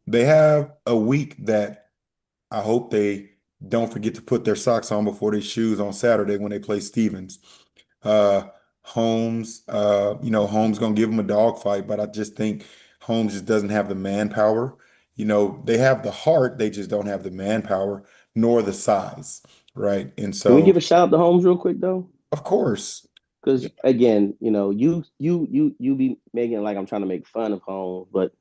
they have a week that I hope they don't forget to put their socks on before their shoes on Saturday when they play Stevens. Uh, Holmes, Holmes gonna give them a dogfight, but I just think Holmes just doesn't have the manpower. They have the heart, they just don't have the manpower nor the size, right? And Can we so, give a shout out to Holmes real quick though? of course, yeah, Because again, you be making it like I'm trying to make fun of Holmes, but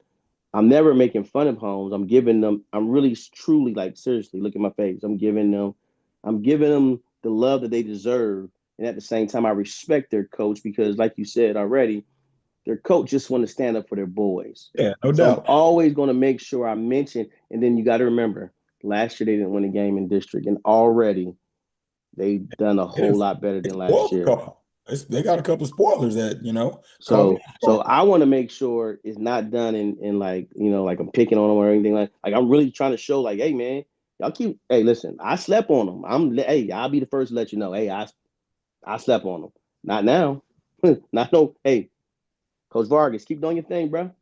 I'm never making fun of Holmes. I'm giving them. I'm really truly like seriously. Look at my face. I'm giving them the love that they deserve, and at the same time, I respect their coach because, like you said already, their coach just want to stand up for their boys. yeah, no So I'm doubt. always going to make sure I mention. And then you got to remember, last year they didn't win a game in district, and already they done a They whole didn't, lot better they than last spoiled a year. couple. They got a couple of spoilers that, caught me So off so guard. I want to make sure it's not done in like like I'm picking on them or anything like I'm really trying to show like, hey man, y'all keep, hey, listen, I slept on them. I'll be the first to let you know, hey, I slept on them. Not now. Not no, hey, Coach Vargas, keep doing your thing, bro. And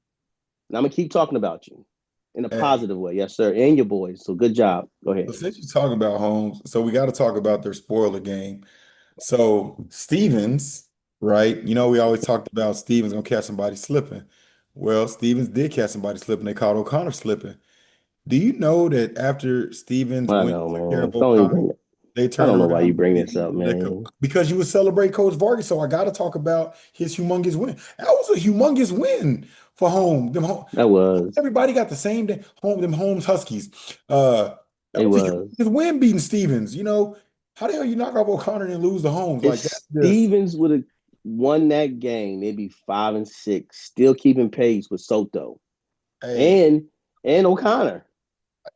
I'm gonna keep talking about you in a Hey, positive way, yes sir, and your boys. So good job. Go so ahead. since you're talking about Holmes, so we got to talk about their spoiler game. So Stevens, right? We always talked about Stevens gonna catch somebody slipping. Well, Stevens did catch somebody slipping. They caught O'Connor slipping. Do you know that after Stevens I went know, and took care man. of Don't even O'Connor, bring it. they I turned don't know why you around bring and this up, man. because you would celebrate Coach Vargas, so I got to talk about his humongous win. That was a humongous win for home. That was. Everybody got the same day. Them Holmes Huskies. Uh, that It was a was. humongous win beating Stevens. How the hell you knock off O'Connor and lose the Holmes If like that? Just Stevens would have won that game, they'd be 5-6, still keeping pace with Soto hey, and O'Connor.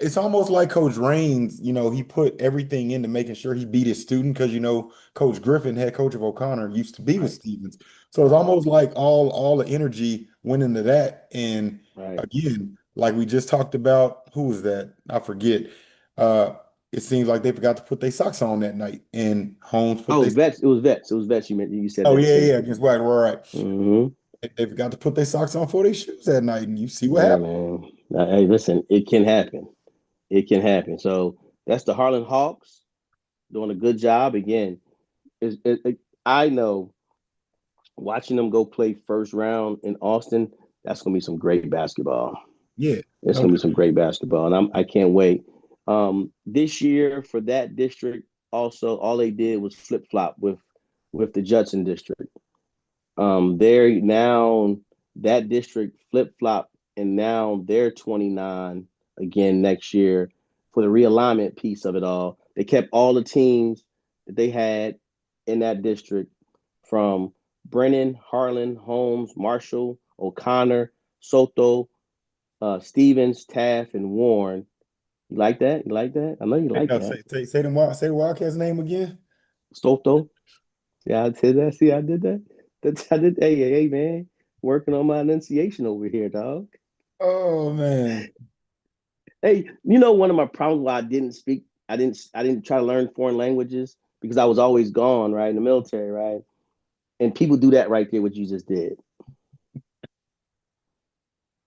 it's almost like Coach Raines, he put everything into making sure he beat his student because Coach Griffin, head coach of O'Connor, used to be with Right, Stevens. So it's right, almost like all the energy went into that. And right. again, like we just talked about, who was that? I forget. Uh, it seems like they forgot to put their socks on that night, and Holmes put Oh, their. Vets. It was Vets. It was Vets. You said Oh that yeah, too. yeah, against White, right. Mm-hmm. They forgot to put their socks on for their shoes that night, and you see what Hey happened. man. Hey, listen. It can happen. It can happen. So that's the Harlan Hawks doing a good job again. I know watching them go play first round in Austin. That's gonna be some great basketball. Yeah, It's no gonna be doubt. some great basketball, and I can't wait. This year for that district, also all they did was flip flop with the Judson district. They're now that district flip flop, and now they're 29 again next year for the realignment piece of it all. They kept all the teams that they had in that district from Brennan, Harlan, Holmes, Marshall, O'Connor, Soto, Stevens, Taft, and Warren. You like that? You like that? I know you Hey, like now that. say the Wildcats name again. Soto. Yeah, I said that. See, I did that. That's I did. Hey, man, working on my enunciation over here, dog. Oh man. Hey, one of my problems why I didn't speak, I didn't try to learn foreign languages because I was always gone, right, in the military, right. And people do that right there, what you just did.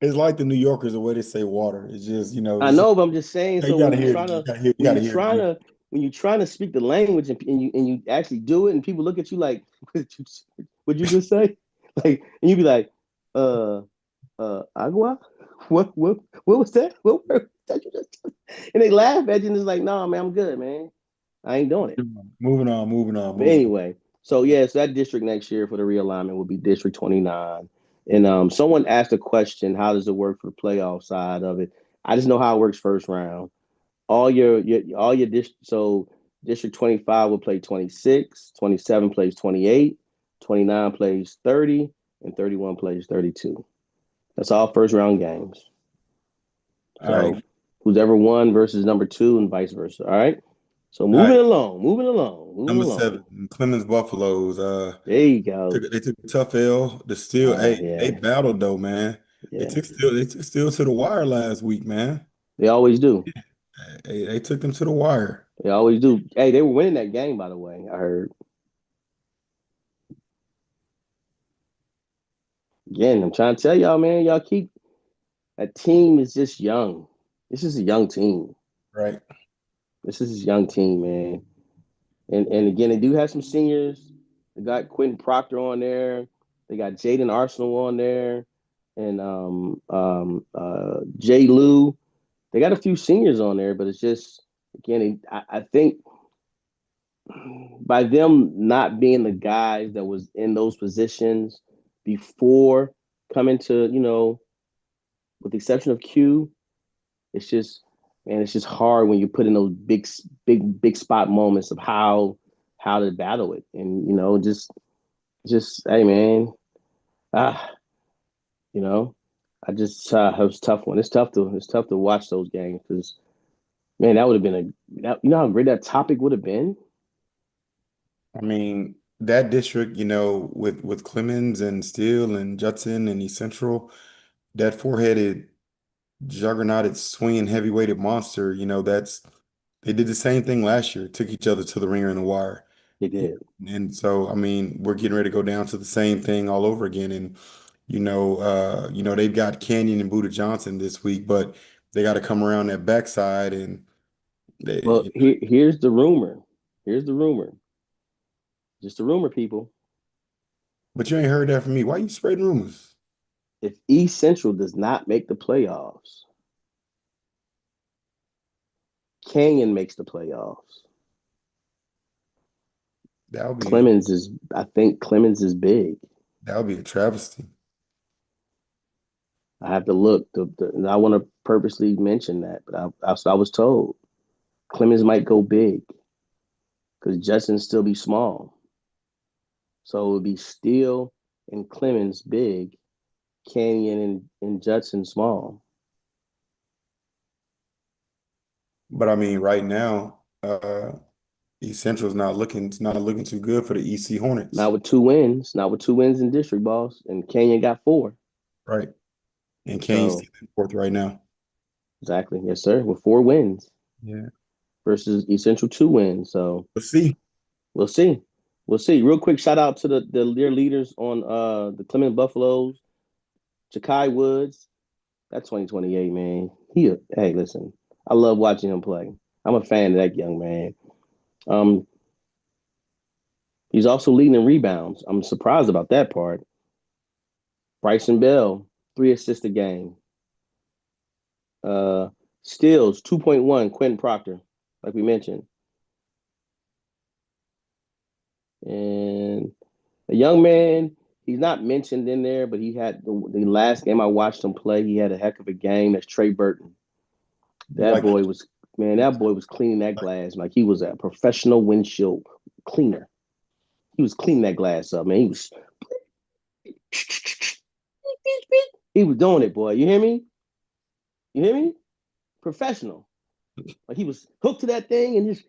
It's like the New Yorkers, the way they say water. It's just, I know, but I'm just saying. you So gotta hear it again. You when gotta you hear it trying again. to when you're trying to speak the language and you actually do it, and people look at you like, what you just say? Like, and you be like, uh, agua? What was that? What word that you just? And they laugh at you, and it's like, nah, man, I'm good, man. I ain't doing it. Moving on, moving on, But moving on. anyway, so yes, that district next year for the realignment will be District 29, And someone asked a question, how does it work for the playoff side of it? I just know how it works first round. So District 25 will play 26, 27 plays 28, 29 plays 30, and 31 plays 32. That's all first round games. All So right. who's ever won versus number two and vice versa. All right. So All moving right. along, moving along, moving Number along. 7, Clemens Buffaloes. There you go. They took a tough L. The still, hey, they Yeah, battled though, man. yeah. They took still to the wire last week, man. They always do. They took them to the wire. They always do. Hey, they were winning that game, by the way. I heard. Again, I'm trying to tell y'all, man. Y'all keep that team is just young. This is a young team. Right. This is a young team, man. And again, they do have some seniors. They got Quentin Proctor on there. They got Jaden Arsenal on there, and Jay Lou. They got a few seniors on there, but it's just again, I think by them not being the guys that was in those positions before coming to, with the exception of Q, it's just, man, it's just hard when you put in those big spot moments of how to battle it, and just hey, man, ah, you know, I just it was a tough one. It's tough to watch those games because man, that would have been how great that topic would have been. I mean, that district, with Clemens and Steele and Judson and East Central, that four-headed juggernauted swinging heavyweighted monster, they did the same thing last year, took each other to the ringer and the wire. They did. And so, I mean, we're getting ready to go down to the same thing all over again. And, they've got Canyon and Buda Johnson this week, but they got to come around that backside and Well, they, here's the rumor. Here's the rumor. Just a rumor, people. but you ain't heard that from me. Why you spreading rumors? If East Central does not make the playoffs, Canyon makes the playoffs. That would be a I think Clemens is big. that would be a travesty. I have to look. And I want to purposely mention that, but I was told Clemens might go big because Justin still be small. So it would be Steele and Clemens big, Canyon and Judson small. But I mean, right now, East Central's it's not looking too good for the EC Not Hornets. with 2 wins. Not with 2 wins in district, boss. And Canyon got 4. Right. And Kane's So still in fourth right now. exactly, yes, sir. With 4 wins Yeah. versus Essential 2 wins. So Let's see. we'll see. We'll see. Real quick shout out to their leaders on the Clement Buffaloes, Jakai Woods. That's 2028, man. Hey, listen, I love watching him play. I'm a fan of that young man. Um, he's also leading in rebounds. I'm surprised about that part. Bryson Bell, 3 assists a game. Uh, Steals, 2.1, Quentin Proctor, like we mentioned. And a young man, he's not mentioned in there, but he had the last game I watched him play, he had a heck of a game. That's Trey Burton. You That like boy was, man, that boy was cleaning that glass like he was a professional windshield cleaner. He was cleaning that glass up, man. He was doing it, boy. You hear me? You hear me? Professional. Like he was hooked to that thing and just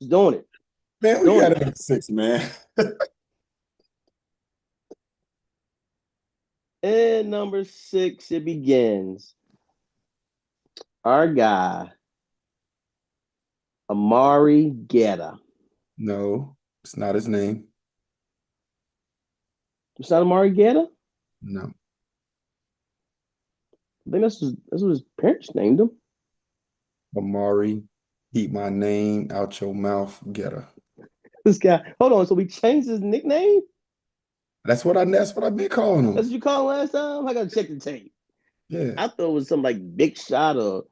doing it. man, we Doing got it. it at 6, man. And number 6, it begins. Our guy, Amari Guetta. No, it's not his name. It's not Amari Guetta? No. I think that's what his parents named him. Amari, keep my name out your mouth, getter. This guy. Hold on. So we changed his nickname? That's what I've been calling That's him. what you called him last time? I gotta check the tape. Yeah. I thought it was something like Big Shot or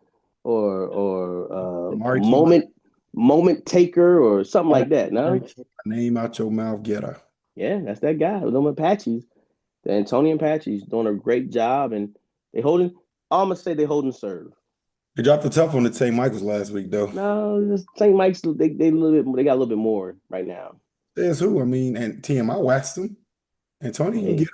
Amari, moment taker or something like that. Amari, No, keep my name out your mouth, getter. Yeah, that's that guy. Them Apaches, the Antonian Apaches, doing a great job, and they holding. I'm gonna say they holding serve. They dropped the tough one to St. Michael's last week, though. No, St. Mike's they a little bit. They got a little bit more right now. There's who? I mean, and TMI waxed him. And Tony can get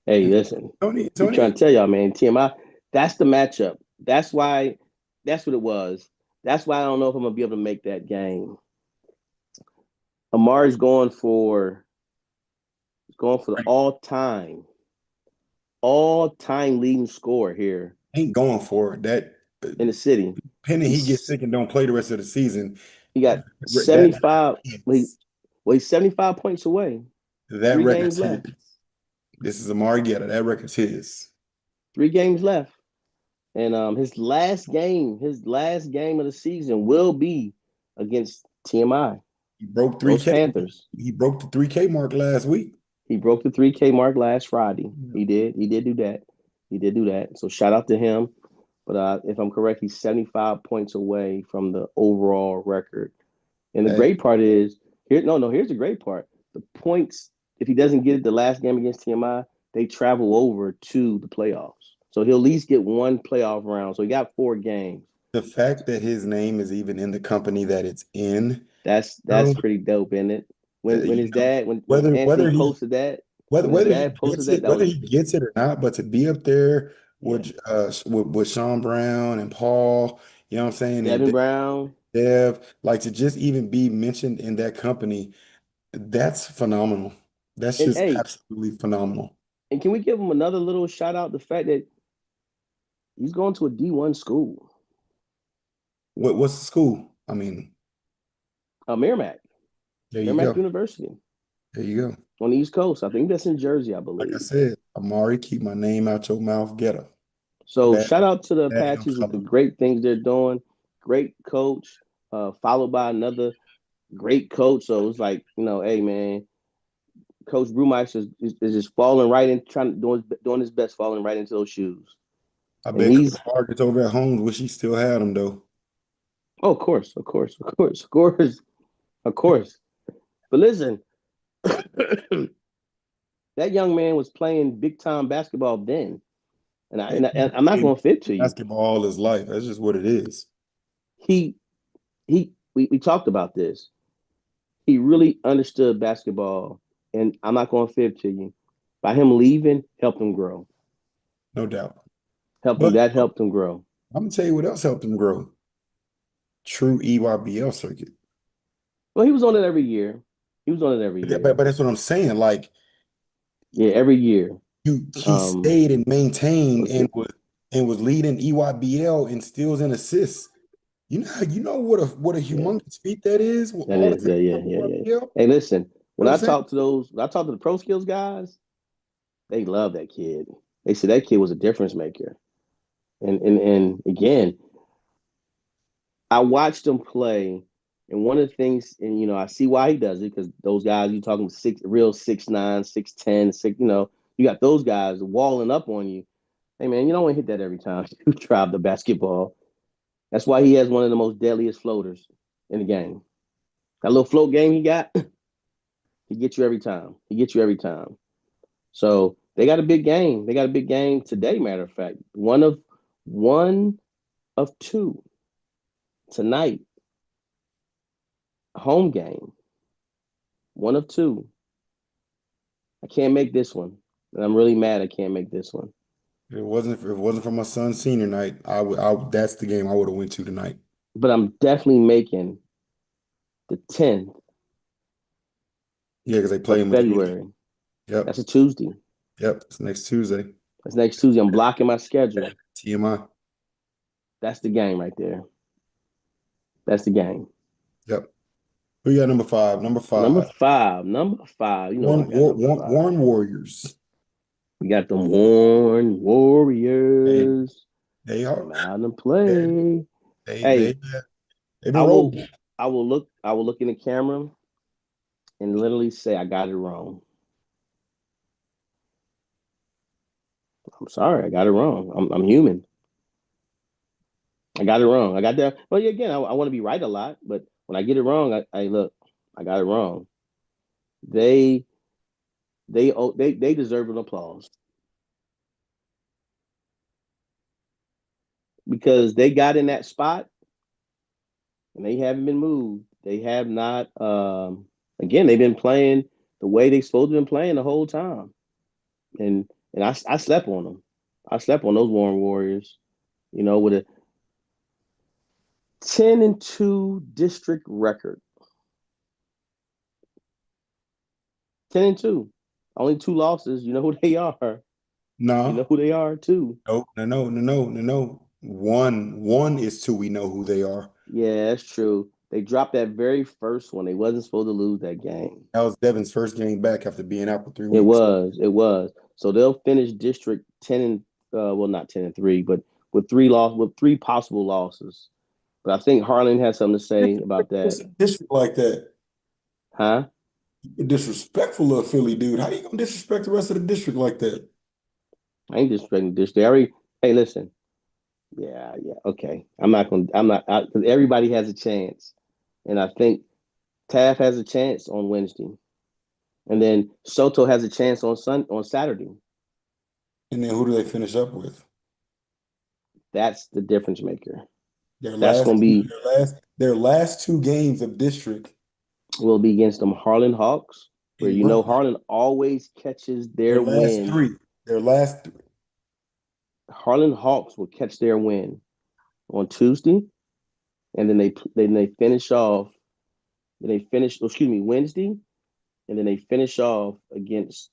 Hey, hey, and listen. We trying Tony. to tell y'all, man. TMI. That's the matchup. That's why. That's what it was. That's why I don't know if I'm gonna be able to make that game. Amari's going for the all time leading score here Ain't going for it. That in the city. pending he gets He's sick and don't play the rest of the season. he got That 75. hits. He's 75 points away. That 3 games record's his. left. This is Amari Getta. That record's his. 3 games left. And his last game of the season will be against TMI, He broke those 3K. Panthers. He broke the 3K mark last week. He broke the 3K mark last Friday. Yeah. He did. He did do that. He did do that. So shout out to him. But if I'm correct, he's 75 points away from the overall record. And the Hey, great part is here. No, here's the great part. The points, if he doesn't get it the last game against TMI, they travel over to the playoffs. So he'll at least get one playoff round. So he got 4 games. the fact that his name is even in the company that it's in, That's bro, pretty dope, isn't it? When you his know, dad, when Anthony posted that, when his whether he dad posted gets that, it, that whether was he gets it or not, but to be up there yeah. with Sean Brown and Paul, you know what I'm saying, and Devin Brown. Dev, like to just even be mentioned in that company, that's phenomenal. That's And just hey, absolutely phenomenal. and can we give him another little shout out? The fact that he's going to a D1 school, What's the school? I mean, Merrimack, there you Merrimack go. University There you go. on the East Coast. I think that's in Jersey, I Like I believe. said, Amari, keep my name out your mouth, get her. So Bad, shout out to the bad young Apaches with the fella. great things they're doing. Great coach, followed by another great coach. So it's like, hey man, Coach Brewmeister is just falling right in, doing his best, falling right into those shoes. I And bet Coach he's Vargas over at home wish he still had him though. oh, of course, of course, of course, of course, of course. But listen, that young man was playing big time basketball then, and I Hey, and, I, and I'm not hey, going to fit to you. basketball all his life. That's just what it is. He we talked about this. He really understood basketball, and I'm not going to fib to you. By him leaving, helped him grow. No doubt. Helped him. But That helped him grow. I'm gonna tell you what else helped him grow. True EYBL circuit. Well, he was on it every year. He was on it every year. But that's what I'm saying. Like Yeah, every year. he stayed and maintained Let's see. and was leading EYBL in steals and assists. You know what a Yeah, humongous feat that is with that all the is. time Yeah. EYBL. Hey, listen. You know what I'm saying? When I talk to the pro skills guys, they love that kid. They said that kid was a difference maker. And again, I watched him play, and one of the things, and I see why he does it because those guys you talking real 6'9", 6'10", six. You got those guys walling up on you. Hey man, you don't want to hit that every time you drive the basketball. That's why he has one of the most deadliest floaters in the game. That little float game he got, he gets you every time. He gets you every time. So they got a big game. They got a big game today. Matter of fact, one of two tonight. Home game. One of two. I can't make this one, and I'm really mad. I can't make this one. If it wasn't for my son's senior night, that's the game I would have went to tonight. But I'm definitely making the 10th Yeah, because they play of him with the Knicks. February. Yep. That's a Tuesday. Yep. It's next Tuesday. That's next Tuesday. I'm blocking my schedule. TMI. That's the game right there. That's the game. Yep. Who you got number five? Number Number five. five. Number five. You know I got number five. Warren Warriors. We got the Warren Hey, Warriors. they are. Come out and They play. they Hey, they they've I been will rolling. I will look in the camera and literally say I got it wrong. I'm sorry, I got it wrong. I'm human. I got it wrong. I got that. Well, yeah, again, I want to be right a lot, but when I get it wrong, I look, I got it wrong. They They deserve an applause because they got in that spot and they haven't been moved. They have not. Again, they've been playing the way they supposed to been playing the whole time, and I slept on them. I slept on those Warren Warriors. With a 10-2 district record. 10-2. Only 2 losses. You know who they are. You know No, who they are too. no, no, no, no, no, no, no. One is two. We know who they are. Yeah, that's true. They dropped that very first one. They wasn't supposed to lose that game. That was Devin's first game back after being out for three It weeks. was. It was. So they'll finish district 10 and well, not 10-3, but with 3 possible losses. But I think Harlan has something to say about that. It's a district like that. Huh? Disrespectful of Philly, dude. How you gonna disrespect the rest of the district like that? I ain't disrespecting this. They already hey, listen. Yeah, yeah, okay. Because everybody has a chance. And I think Taft has a chance on Wednesday. And then Soto has a chance on Saturday. And then who do they finish up with? That's the difference maker. Their That's last gonna two, be their last two games of district. will be against them Harlan Hawks, where Right. Harlan always catches Their their last win. three. Their last three. Harlan Hawks will catch their win on Tuesday, and then they finish off. Then they finish. Excuse me, Wednesday, and then they finish off against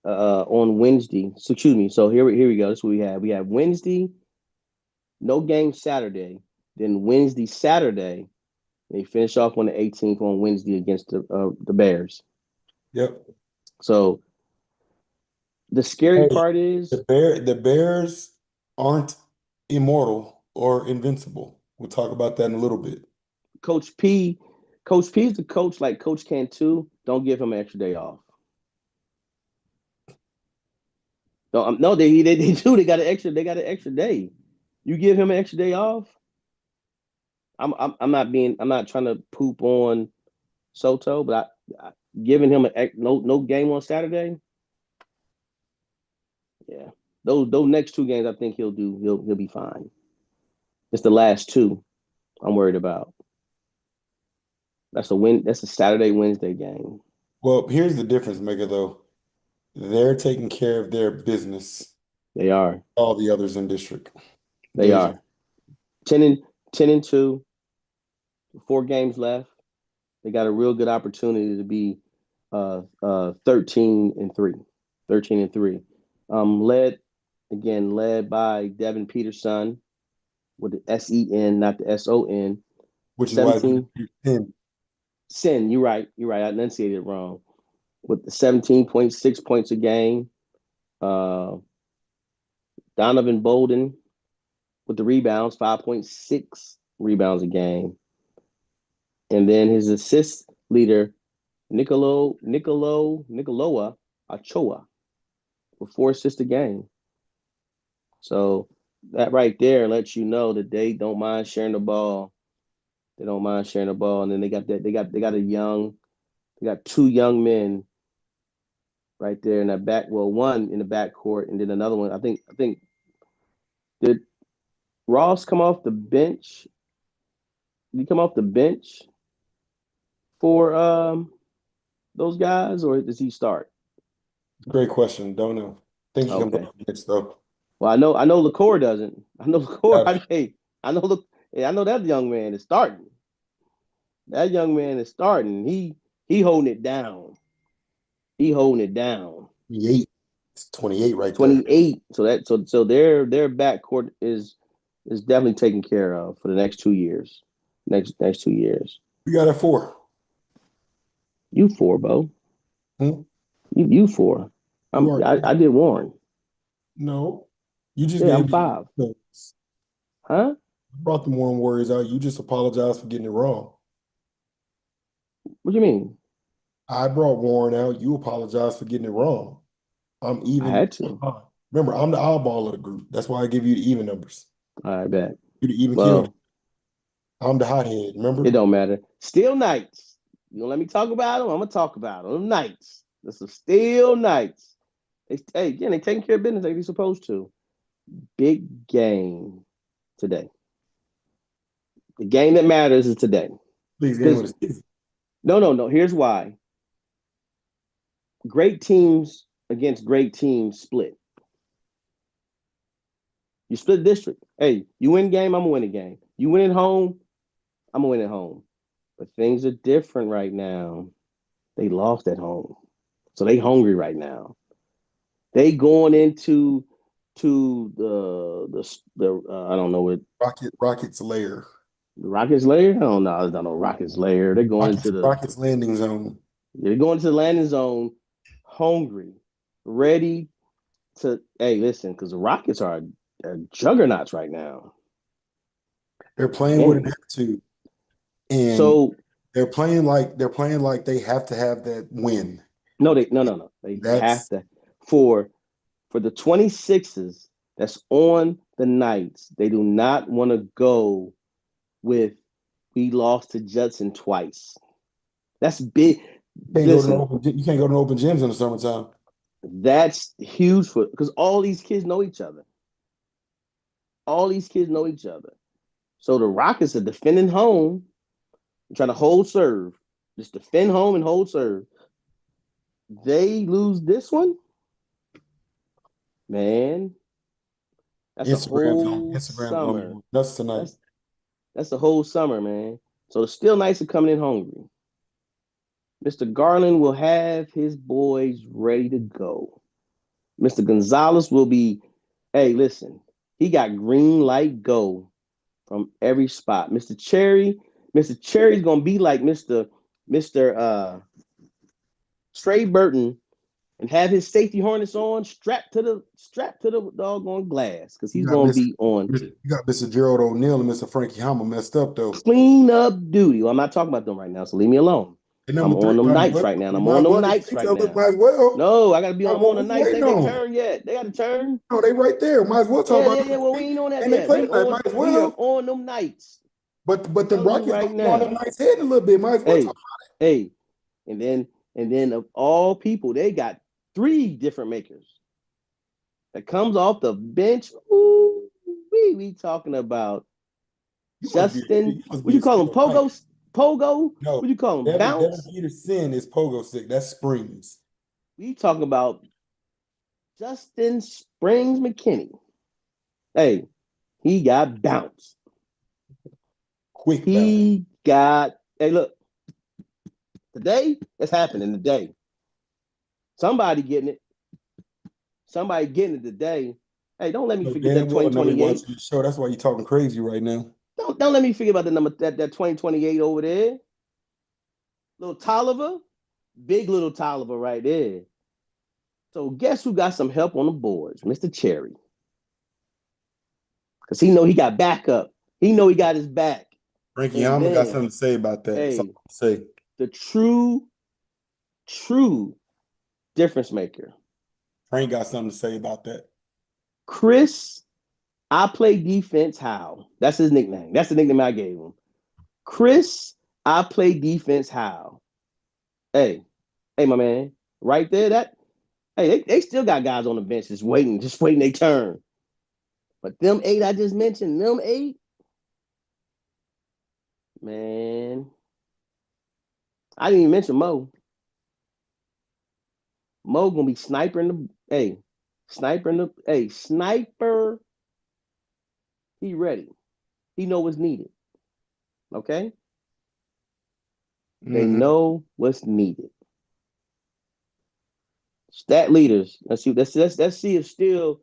on Wednesday. So excuse me. So here we go. This is what we have. We have Wednesday, no game Saturday. Then Wednesday, Saturday, they finish off on the 18th on Wednesday against the Bears. Yep. So the scary Hey, part is the Bears aren't immortal or invincible. We'll talk about that in a little bit. Coach P. Coach P is the coach like Coach Cantu. Don't give him an extra day off. No, they do. They got an extra day. You give him an extra day off. I'm not trying to poop on Soto, but I giving him no game on Saturday. Yeah, those next 2 games, I think he'll be fine. It's the last 2 I'm worried about. That's a win. That's a Saturday Wednesday game. Well, here's the difference, Mega, though. They're taking care of their business. They are. All the others in district. They They're just are 10-2, 4 games left. They got a real good opportunity to be 13-3. 13-3. Led by Devin Peterson with the SEN, not the SON. which is why 17 10. Sin, you're right. I enunciated it wrong. With the 17.6 points a game. Donovan Bolden with the rebounds, 5.6 rebounds a game. And then his assist leader, Nicoloa Ochoa, with 4 assists a game. So that right there lets you know that they don't mind sharing the ball. They don't mind sharing the ball. And then they got 2 young men right there in that back. Well, one in the backcourt, and then another one. I think did Ross come off the bench? Did he come off the bench for those guys, or does he start? Great question. Don't know. Think he comes Okay. up next though. Well, I know LaCour doesn't. I know LaCour. Yeah. I know that young man is starting. That young man is starting. He holding it down. He holding it down. 28. It's 28 right there. 28. So their backcourt is definitely taken care of for the next 2 years. Next 2 years. We got a 4. You 4, Bo. Hmm? You 4. You are I did Warren. no. You just Yeah, I'm gave me 5. notes. Huh? I brought the Warren Warriors out. You just apologized for getting it wrong. What do you mean? I brought Warren out. You apologized for getting it wrong. I'm I even. had to. Remember, I'm the oddball of the group. That's why I give you the even numbers. All right, bet. You the even kill. Well, I'm the hothead. Remember? it don't matter. Still Knights. You gonna let me talk about them? I'm gonna talk about them. Knights. This is still Knights. Again, they taking care of business like they're supposed to. Big game today. The game that matters is today. Please game of the season. No. Here's why. Great teams against great teams split. You split district. Hey, you win game, I'm gonna win a game. You win at home, I'm gonna win at home. But things are different right now. They lost at home, so they hungry right now. They going into the I don't know what Rockets lair. the Rockets lair. I don't know. I don't know Rockets lair. They're going into the Rockets landing zone. They're going to the landing zone, hungry, ready to. Hey, listen, because the Rockets are juggernauts right now. They're playing with an attitude, and So they're playing like they have to have that win. no. They have to for the 26s that's on the Knights. They do not want to go with we lost to Judson twice. That's big. You can't go to open gyms in the summertime. That's huge because all these kids know each other. All these kids know each other. So the Rockets are defending home, trying to hold serve. Just defend home and hold serve. They lose this one, man. That's a whole summer. That's tonight. That's the whole summer, man. So the Steel Knights are coming in hungry. Mr. Garland will have his boys ready to go. Mr. Gonzalez will be, hey, listen, he got green light go from every spot. Mr. Cherry's gonna be like Mr. Trey Burton and have his safety harness on, strapped to the doggone glass because he's gonna be on. You got Mr. Gerald O'Neill and Mr. Frankie Hammer messed up though. Clean up duty. Well, I'm not talking about them right now, so leave me alone. I'm on them Knights right now. I'm on them Knights right now. Might as well. No, I gotta be on the Knights. They didn't turn yet. They got to turn. No, they right there. Might as well talk about Yeah. Well, we ain't on that and yet. they play tonight. Might as well. We are on them Knights. But the Rockets right now on them Knights head a little bit. Might as well talk about it. And then of all people, they got 3 different makers that comes off the bench. Ooh, we talking about Justin. What you call him? Pogo? No. What you call him? Bounce? Devin Peterson is Pogo stick. That's Springs. We talking about Justin Springs McKinney. Hey, he got bounce. Quick bounce. Hey, look. Today, it's happening today. Somebody getting it. Somebody getting it today. Hey, don't let me forget that 2028. Show. That's why you're talking crazy right now. Don't let me forget about the number that 2028 over there. Little Tolliver, big little Tolliver right there. So guess who got some help on the boards? Mr. Cherry. Because he know he got backup. He know he got his back. Frankie Hammer got something to say about that. Hey, the true difference maker. Frank got something to say about that. Chris, I play defense how? That's his nickname. That's the nickname I gave him. Chris, I play defense how? Hey, my man, right there. They still got guys on the bench just waiting their turn. But them 8 I just mentioned, man, I didn't even mention Mo. Mo gonna be snipering sniper. He ready. He know what's needed. Okay? They know what's needed. Stat leaders. Let's see if still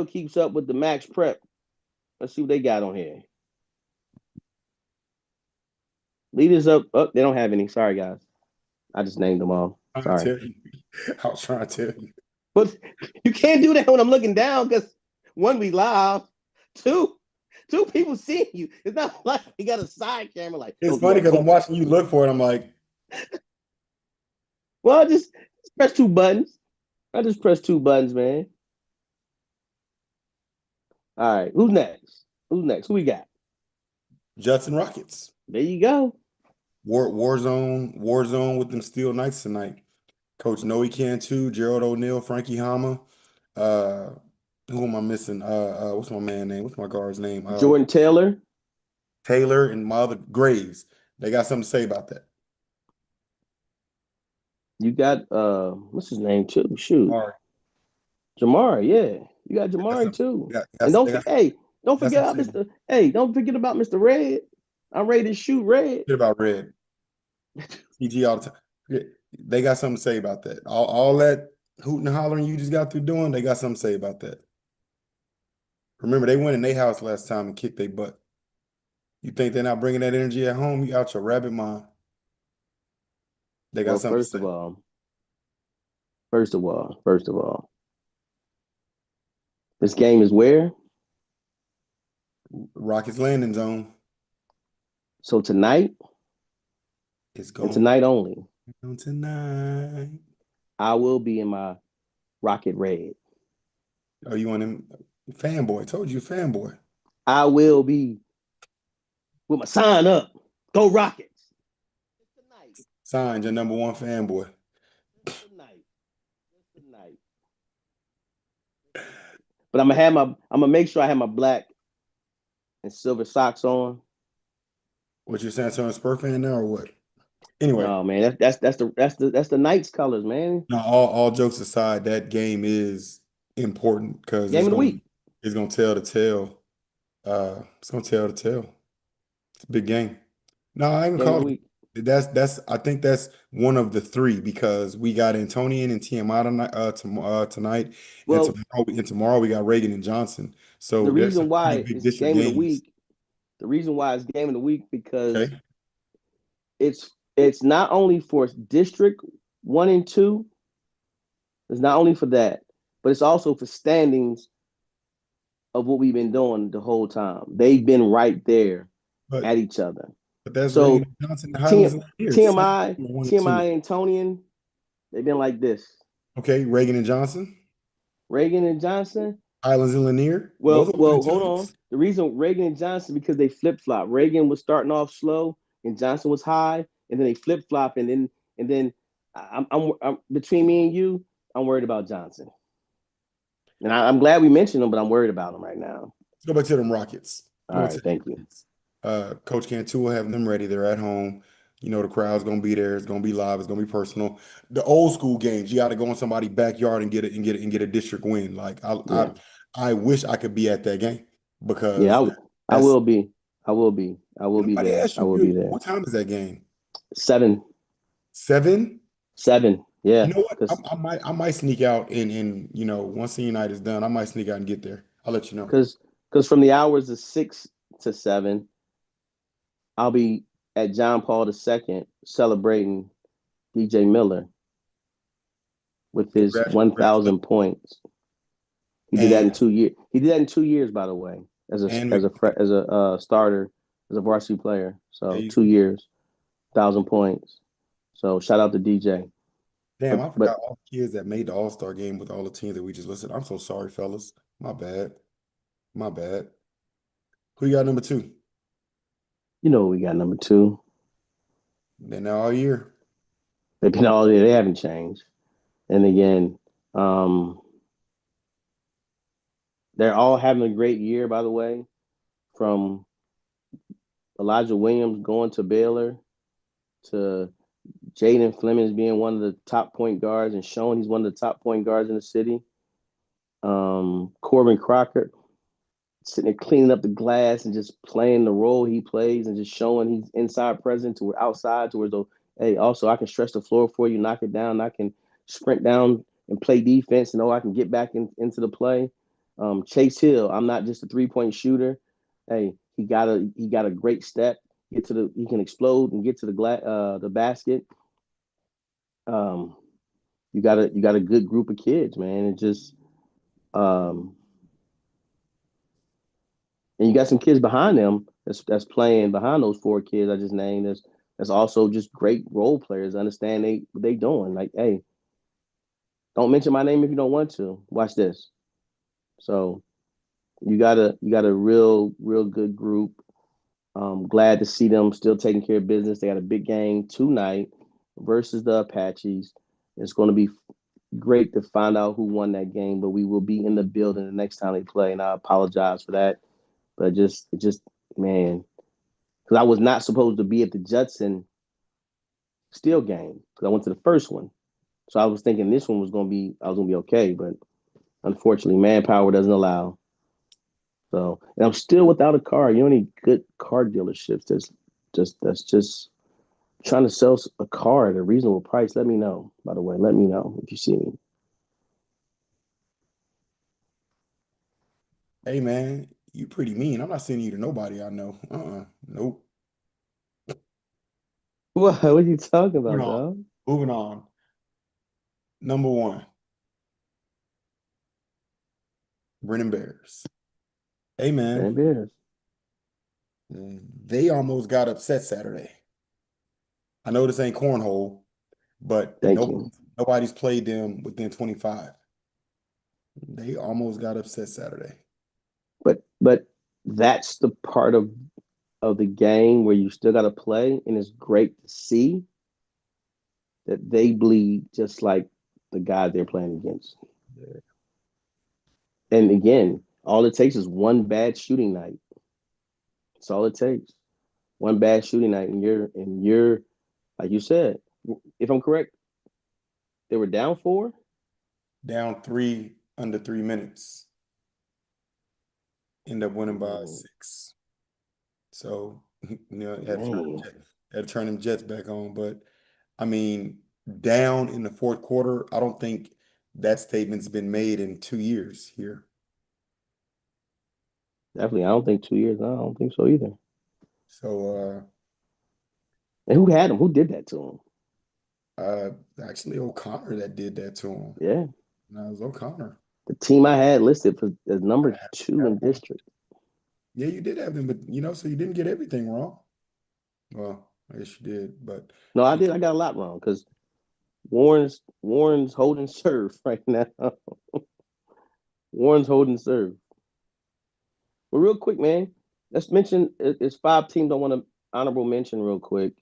keeps up with the max prep. Let's see what they got on here. Leaders up. Oh, they don't have any. Sorry, guys. I just named them all. Sorry. I was trying to tell you. But you can't do that when I'm looking down because 1, we live. 2 people seeing you. It's not like you got a side camera. Like it's funny because I'm watching you look for it. I'm like, well, just press 2 buttons. I just press 2 buttons, man. All right, who's next? Who we got? Judson Rockets. There you go. Warzone with them Steel Knights tonight. Coach know he can too. Gerald O'Neal, Frankie Hama. Uh, who am I missing? What's my man name? What's my guard's name? Jordan Taylor. Taylor and my other Graves. They got something to say about that. You got what's his name too? Shoot. All right. Jamari, yeah. You got They got Jamari some, too. they got, And they got, don't they got forget something about to say Don't forget about Mr. Red. I'm ready to shoot Red. shit about Red. CG all the time. Yeah, they got something to say about that. All that hooting and hollering you just got through doing, they got something to say about that. Remember, they went in their house last time and kicked their butt. You think they're not bringing that energy at home? You out your rabbit mind. They got Well, something to first of say. all, first of all, this game is where? Rockets landing zone So tonight is and going tonight only, on tonight. I will be in my Rocket Red. Oh, you want him? Fanboy. Told you, fanboy. I will be with my sign up. Go Rockets. Tonight. Signed your number one fanboy. Tonight. Tonight. But I'm gonna make sure I have my black and silver socks on. What you San Antonio Spurs fan now or what? Anyway, No, man, that's the Knights colors, man. now all jokes aside, that game is important because Game of the week. it's gonna tell the tale. It's gonna tell the tale. It's a big game. No, I even Game of the call week. it. That's I think that's one of the three because we got Antonian and TMI tonight, Well, and tomorrow we got Reagan and Johnson. the So there's some reason pretty why big it's district game of the games. week, the reason why it's game of the week because Okay, it's not only for District 1 and 2, it's not only for that, but it's also for standings of what we've been doing the whole time. They've been right there but at each other. that's Reagan So and Johnson, the T- Highlands and here. Same TMI, one and two. TMI Antonian, they've been like this. Okay, Reagan and Johnson, Reagan and Johnson. Highlands and Lanier, both of them in the Hold on. twos. The reason Reagan and Johnson because they flip flop. Reagan was starting off slow and Johnson was high, and then they flip flop, and then I'm between me and you, I'm worried about Johnson, and I'm glad we mentioned him, but I'm worried about him right now. Let's go back to them Rockets. All Go to right, the thank you. Rockets. Coach Cantu will have them ready. They're at home. You know the crowd's gonna be there. It's gonna be live. It's gonna be personal. The old school games, you got to go in somebody's backyard and get a district win. Like Yeah, I wish I could be at that game yeah, because I that's. will be. I will be I can there. ask I will be you, there. what time is that game? Seven, 7? 7. You Yeah, know what? because I might sneak out and once the night is done, I might sneak out and get there. I'll let you know. because from the hours of 6 to 7, I'll be at John Paul II celebrating DJ Miller with his Congratulations. 1,000 points. He did that in And 2 years. He did that in 2 years, by the way, and as a starter, as a varsity player. there So you go. 2 years, 1,000 points. So shout out to DJ. Damn, I But forgot all the kids that made the All-Star game with all the teams that we just listed. I'm so sorry, fellas. My bad. My bad. Who you got number two? you know we got number 2. Been there all year. They've been all there. They haven't changed. And again, they're all having a great year. By the way, from Elijah Williams going to Baylor to Jaden Flemings being one of the top point guards and showing he's one of the top point guards in the city. Corbin Crocker sitting there cleaning up the glass and just playing the role he plays and just showing he's inside present to outside to where though, hey, also I can stretch the floor for you, knock it down, I can sprint down and play defense, and I can get back into the play. Chase Hill, I'm not just a 3-point shooter. Hey, he got a great step. He can explode and get to the basket. Um, you got a good group of kids, man. It just um, and you got some kids behind them that's playing behind those 4 kids I just named. That's also just great role players. Understand what they doing. Like, hey, don't mention my name if you don't want to. Watch this. So you got a real good group. Glad to see them still taking care of business. They got a big game tonight versus the Apaches. It's going to be great to find out who won that game, but we will be in the building the next time they play, and I apologize for that. But man, because I was not supposed to be at the Judson Steel game because I went to the first one, so I was thinking this one was going to be okay, but unfortunately, manpower doesn't allow. So, and I'm still without a car. You know any good car dealerships that's just trying to sell a car at a reasonable price? Let me know. By the way, let me know if you see me. Hey man, you pretty mean. I'm not sending you to nobody I know. Nope. What are you talking Moving about, on. dog? Moving on. Number one, Brennan Bears. Hey Man, man, Bears. they almost got upset Saturday. I know this ain't cornhole, but Thank you. nobody's played them within 25. They almost got upset Saturday. But that's the part of the game where you still got to play, and it's great to see that they bleed just like the guys they're playing against. And again, all it takes is one bad shooting night. That's all it takes. One bad shooting night, and you're like you said. If I'm correct, they were down 4. Down three under 3 minutes. End up winning by Oh, 6. So, man, had to turn them Jets back on. But I mean, down in the fourth quarter, I don't think that statement's been made in 2 years here. definitely. I don't think 2 years. No, I don't think so either. So, And who had him? Who did that to him? actually O'Connor that did that to him. Yeah, No, it was O'Connor. the team I had listed as number 2 in district. Yeah, you did have them, but so you didn't get everything wrong. Well, I guess you did, but No, I did. I got a lot wrong because Warren's holding serve right now. Warren's holding serve. But real quick, man, let's mention it's 5 teams I want to honorable mention real quick.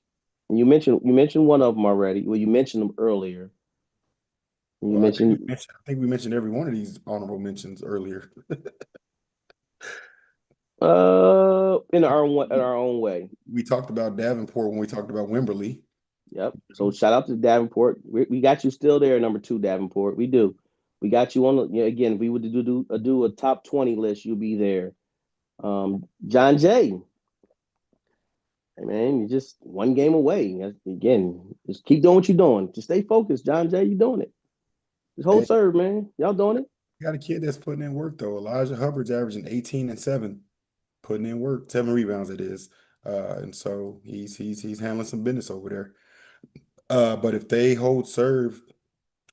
And you mentioned one of them already. Well, you mentioned them earlier. And you well, mentioned I think we mentioned every one of these honorable mentions earlier. in our own way. We talked about Davenport when we talked about Wimberley. Yep. So shout out to Davenport. We got you still there, number 2, Davenport. We do. We got you on the again. If we would do a top 20 list, you'll be there. John Jay. Hey man, you're just one game away. Again, just keep doing what you're doing. Just stay focused, John Jay. You're doing it. Just hold Hey, serve, man. Y'all doing it. got a kid that's putting in work though. Elijah Hubbard's averaging 18 and 7, putting in work, 7 rebounds it is. And so he's handling some business over there. But if they hold serve,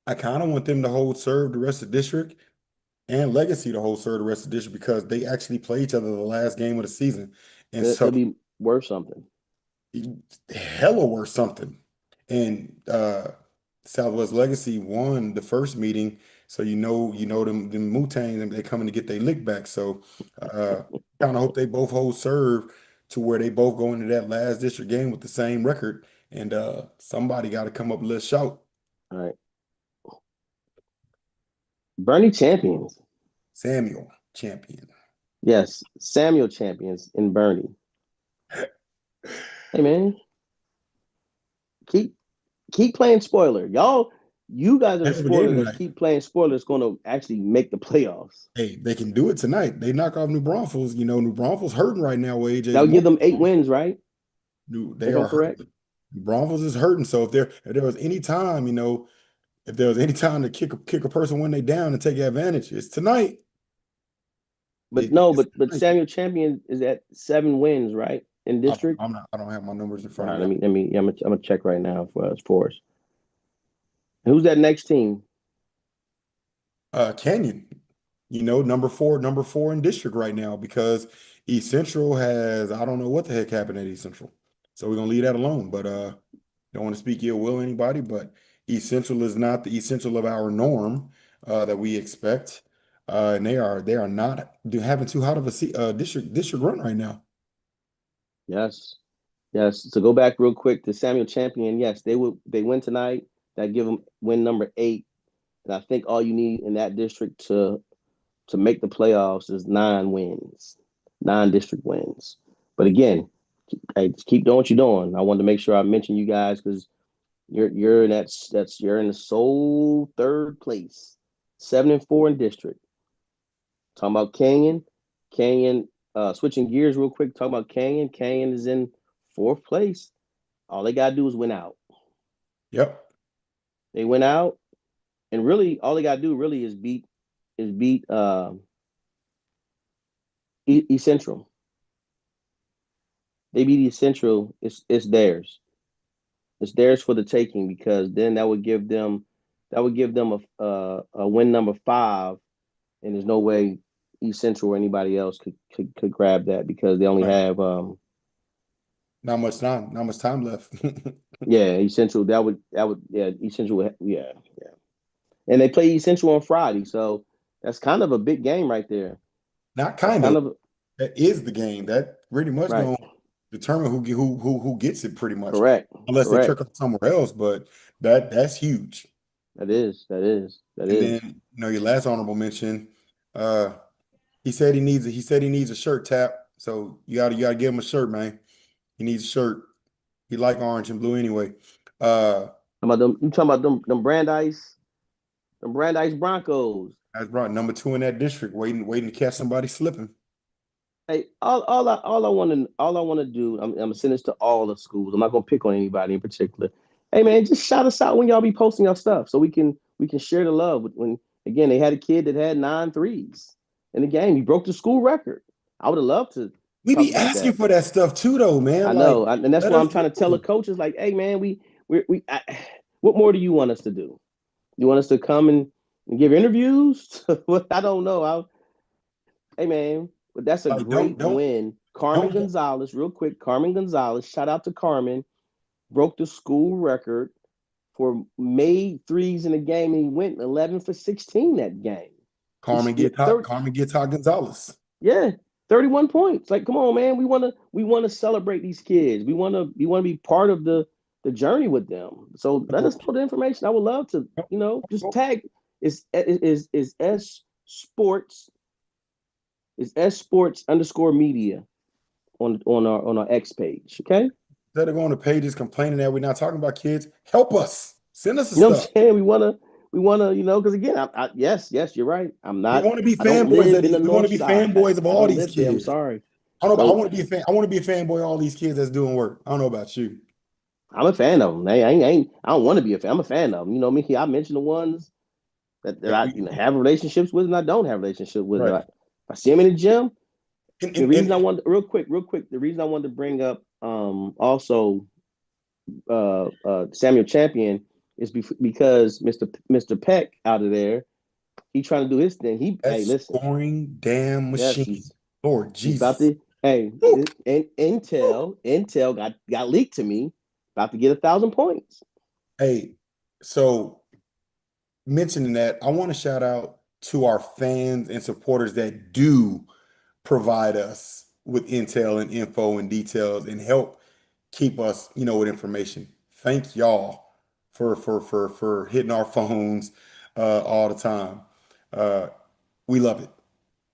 I kind of want them to hold serve the rest of the district and Legacy to hold serve the rest of the district because they actually play each other the last game of the season. And It'll so be worth something. hella worth something. And Southwest Legacy won the first meeting, so them Wu-Tang, they coming to get their lick back. So kind of hope they both hold serve to where they both go into that last district game with the same record. And somebody got to come up with a shout. All right. Bernie champions. Samuel champion. Yes, Samuel champions in Bernie. Hey man, keep playing spoiler. You guys are the Hell of a game spoiler that's tonight. keep playing spoiler that's gonna actually make the playoffs. Hey, they can do it tonight. They knock off New Braunfels. New Braunfels hurting right now with AJ's That'll give them 8 morning. wins, right? They If I'm are correct. hurting. Braunfels is hurting. So if there was any time, if there was any time to kick a person when they down and take advantage, it's tonight. But no, It's but tonight. Samuel Champion is at 7 wins, right? In district. I don't have my numbers in All front right, of me. let me. I'm gonna check right now for us. Who's that next team? Canyon, number four in district right now because East Central has I don't know what the heck happened at East Central. So we're gonna leave that alone. But don't want to speak ill will anybody, but East Central is not the East Central of our norm that we expect. And they are not having too hot of a district run right now. Yes, yes. So go back real quick to Samuel Champion. Yes, they win tonight. that give them win number 8. And I think all you need in that district to make the playoffs is 9 wins, 9 district wins. But again, hey, just keep doing what you're doing. I wanted to make sure I mentioned you guys because you're in you're in the sole 3rd place, 7-4 in district. Talking about Canyon. Switching gears real quick. Talking about Canyon. Canyon is in 4th place. All they gotta do is win out. Yep. They went out, and really, all they gotta do really is beat East Central. They beat East Central. It's theirs. It's theirs for the taking because then that would give them a win number 5, and there's no way East Central or anybody else could grab that because they only have not much time left. yeah, East Central East Central yeah. And they play East Central on Friday, so that's kind of a big game right there. Not kind of. That is the game. That pretty much right. gonna determine who gets it pretty much. Correct. Unless they trick up somewhere else, but that's huge. That is. And then your last honorable mention, he said he needs a shirt, Tap. So you gotta give him a shirt, man. He needs a shirt. He like orange and blue anyway. You talking about them Brandeis Broncos. That's right. Number 2 in that district, waiting to catch somebody slipping. Hey, all I want to do, I'm gonna send this to all the schools. I'm not gonna pick on anybody in particular. Hey man, just shout us out when y'all be posting your stuff so we can share the love. When again they had a kid that had 9 threes in the game, he broke the school record. I would have loved to. We be asking for that stuff too, though, man. I know, and that's why I'm trying to tell the coaches, like, hey man, what more do you want us to do? You want us to come and give interviews? I don't know. Hey man. But that's a great win. Carmen Gonzalez, real quick. Carmen Gonzalez, shout out to Carmen, broke the school record for made threes in the game, and he went 11 for 16 that game. Carmen Guitar Gonzalez. Yeah, 31 points. Like, come on, man. We want to celebrate these kids. We want to be part of the journey with them. So let us know the information. I would love to, just tag. Is S Sports. It's _media on our X page. Okay. Instead of going to pages complaining that we're not talking about kids, help us. Send us stuff. What I'm saying? We wanna, because again, yes, you're right. I'm not. We want to be fanboys. We want to be fanboys of all these kids. I'm sorry. I don't know. I want to be a fanboy of all these kids that's doing work. I don't know about you. I'm a fan of them. I don't want to be a fan. I'm a fan of them. You know me. I mentioned the ones that I have relationships with, and I don't have relationships with. Right. I see them in the gym. The reason I wanted real quick. The reason I wanted to bring up also Samuel Champion is because Mr. Peck out of there, he trying to do his thing. Listen, scoring damn machine. Yes, Lord Jesus. Intel got leaked to me. About to get 1,000 points. Hey, so mentioning that, I want to shout out to our fans and supporters that do provide us with intel and info and details and help keep us, with information. Thank y'all for hitting our phones all the time. We love it.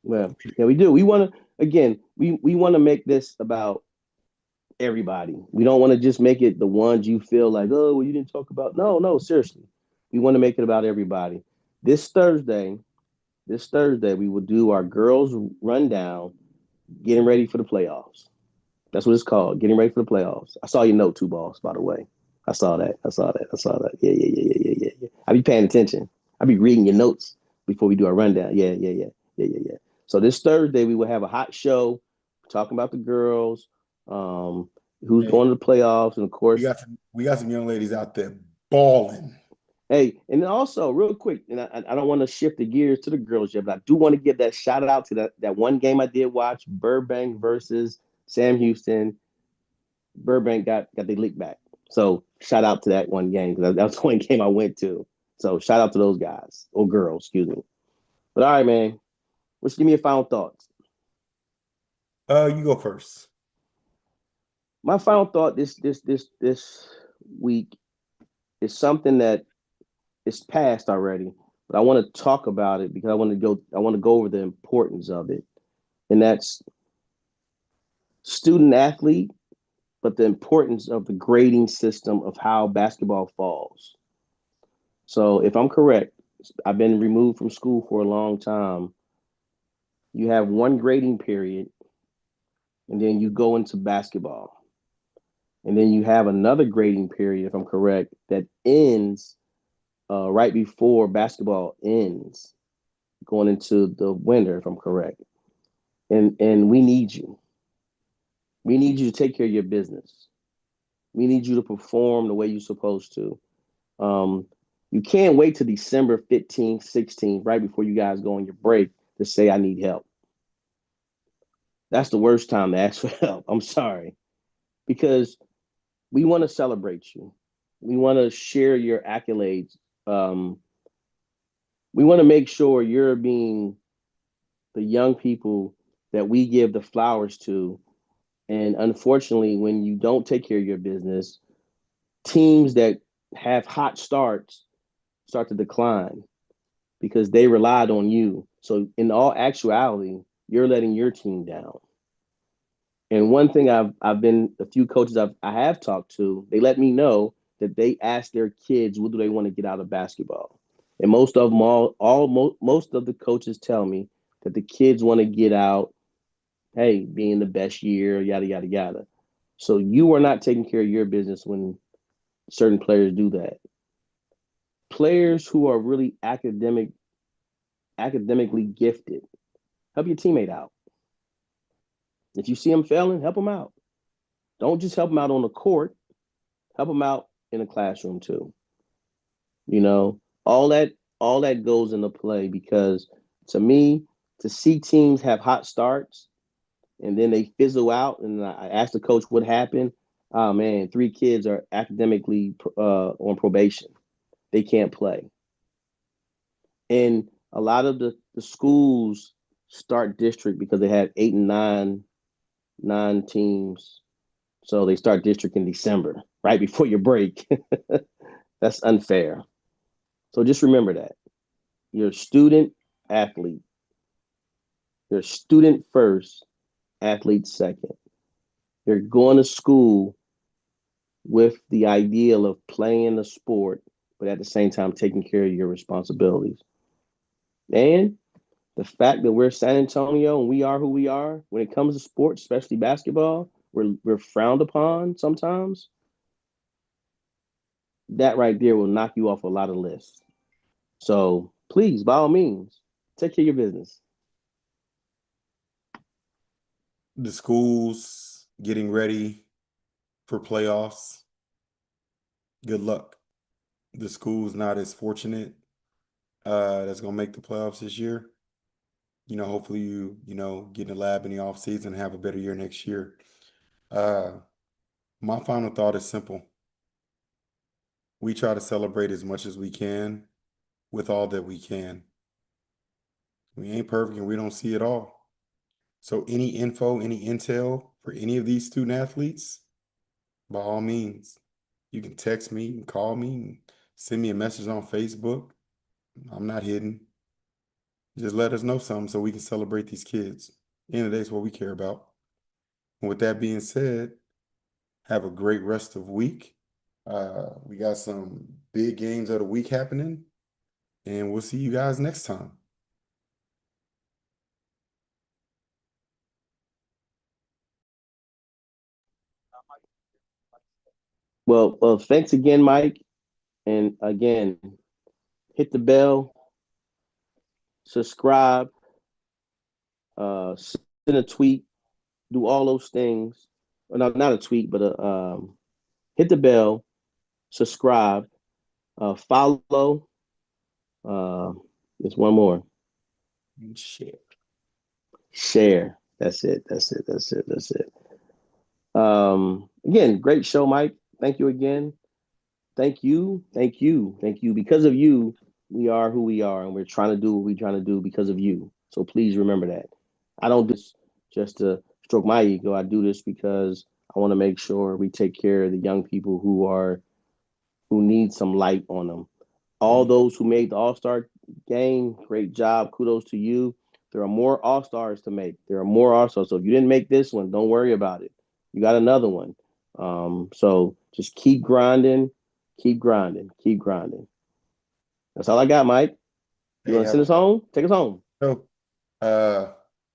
Well, yeah, we do. We want to make this about everybody. We don't want to just make it the ones you feel like, oh, well, you didn't talk about. No, seriously. We want to make it about everybody. This Thursday, we will do our girls rundown, getting ready for the playoffs. That's what it's called, getting ready for the playoffs. I saw your note, 2 balls, by the way. I saw that. Yeah. I be paying attention. I be reading your notes before we do our rundown. Yeah. So this Thursday, we will have a hot show talking about the girls, who's going to the playoffs, and of course, we got some young ladies out there balling. Hey, and then also real quick, and I don't want to shift the gears to the girls yet, but I do want to give that shout out to that one game I did watch, Burbank versus Sam Houston. Burbank got the leak back. So shout out to that one game, because that was the one game I went to. So shout out to those guys, or girls, excuse me. But all right, man. Let's give me your final thoughts. You go first. My final thought this week is something that it's past already, but I want to talk about it because I want to go over the importance of it. And that's student athlete, but the importance of the grading system of how basketball falls. So if I'm correct, I've been removed from school for a long time. You have one grading period, and then you go into basketball. And then you have another grading period, if I'm correct, that ends right before basketball ends, going into the winter, if I'm correct. And we need you. We need you to take care of your business. We need you to perform the way you're supposed to. Um, you can't wait till December 15th, 16th, right before you guys go on your break to say, I need help. That's the worst time to ask for help. I'm sorry. Because we want to celebrate you. We want to share your accolades. Um, we want to make sure you're being the young people that we give the flowers to. And unfortunately, when you don't take care of your business, teams that have hot starts start to decline because they relied on you. So in all actuality, you're letting your team down. And one thing I've been a few coaches I have talked to, they let me know that they ask their kids what do they want to get out of basketball. And most of them most of the coaches tell me that the kids want to get out, hey, being the best year, yada yada yada. So you are not taking care of your business when certain players do that. Players who are really academically gifted, help your teammate out. If you see them failing, help them out. Don't just help them out on the court, help them out in the classroom too. You know, all that all that goes into play because to me, to see teams have hot starts and then they fizzle out, and I asked the coach what happened. Oh man, three kids are academically on probation. They can't play, and a lot of the schools start district because they have eight and nine teams. So they start district in December, right before your break. That's unfair. So just remember that. You're a student athlete. You're a student first, athlete second. You're going to school with the ideal of playing the sport, but at the same time taking care of your responsibilities. And the fact that we're San Antonio and we are who we are, when it comes to sports, especially basketball, we're frowned upon sometimes. That right there will knock you off a lot of lists. So please, by all means, take care of your business. The schools getting ready for playoffs, good luck. The school's not as fortunate that's gonna make the playoffs this year. Hopefully you get in the lab in the off season and have a better year next year. Uh, my final thought is simple. We try to celebrate as much as we can with all that we can. We ain't perfect and we don't see it all. So any info, any intel for any of these student athletes, by all means, you can text me, you can call me, and send me a message on Facebook. I'm not hidden. Just let us know something so we can celebrate these kids. End of the day is what we care about. And with that being said, have a great rest of week. We got some big games of the week happening, and we'll see you guys next time. Well, thanks again, Mike. And again, hit the bell, subscribe, send a tweet, do all those things. Well, not a tweet, but hit the bell, subscribe, follow. Uh, there's one more. Share. Share. That's it. That's it. That's it. That's it. Again, great show, Mike. Thank you again. Thank you. Thank you. Thank you. Because of you, we are who we are, and we're trying to do what we're trying to do because of you. So please remember that. I don't do this just to stroke my ego. I do this because I want to make sure we take care of the young people who need some light on them. All those who made the All-Star game, great job. Kudos to you. There are more All-Stars to make. There are more All-Stars. So if you didn't make this one, don't worry about it. You got another one. So just keep grinding, keep grinding, keep grinding. That's all I got, Mike. You Hey, want to send us home? Take us home. so,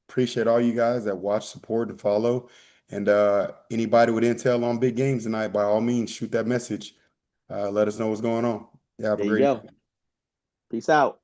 appreciate all you guys that watch, support, and follow. And anybody with intel on big games tonight, by all means, shoot that message. Let us know what's going on. Yeah, have a There you great go. night. Peace out.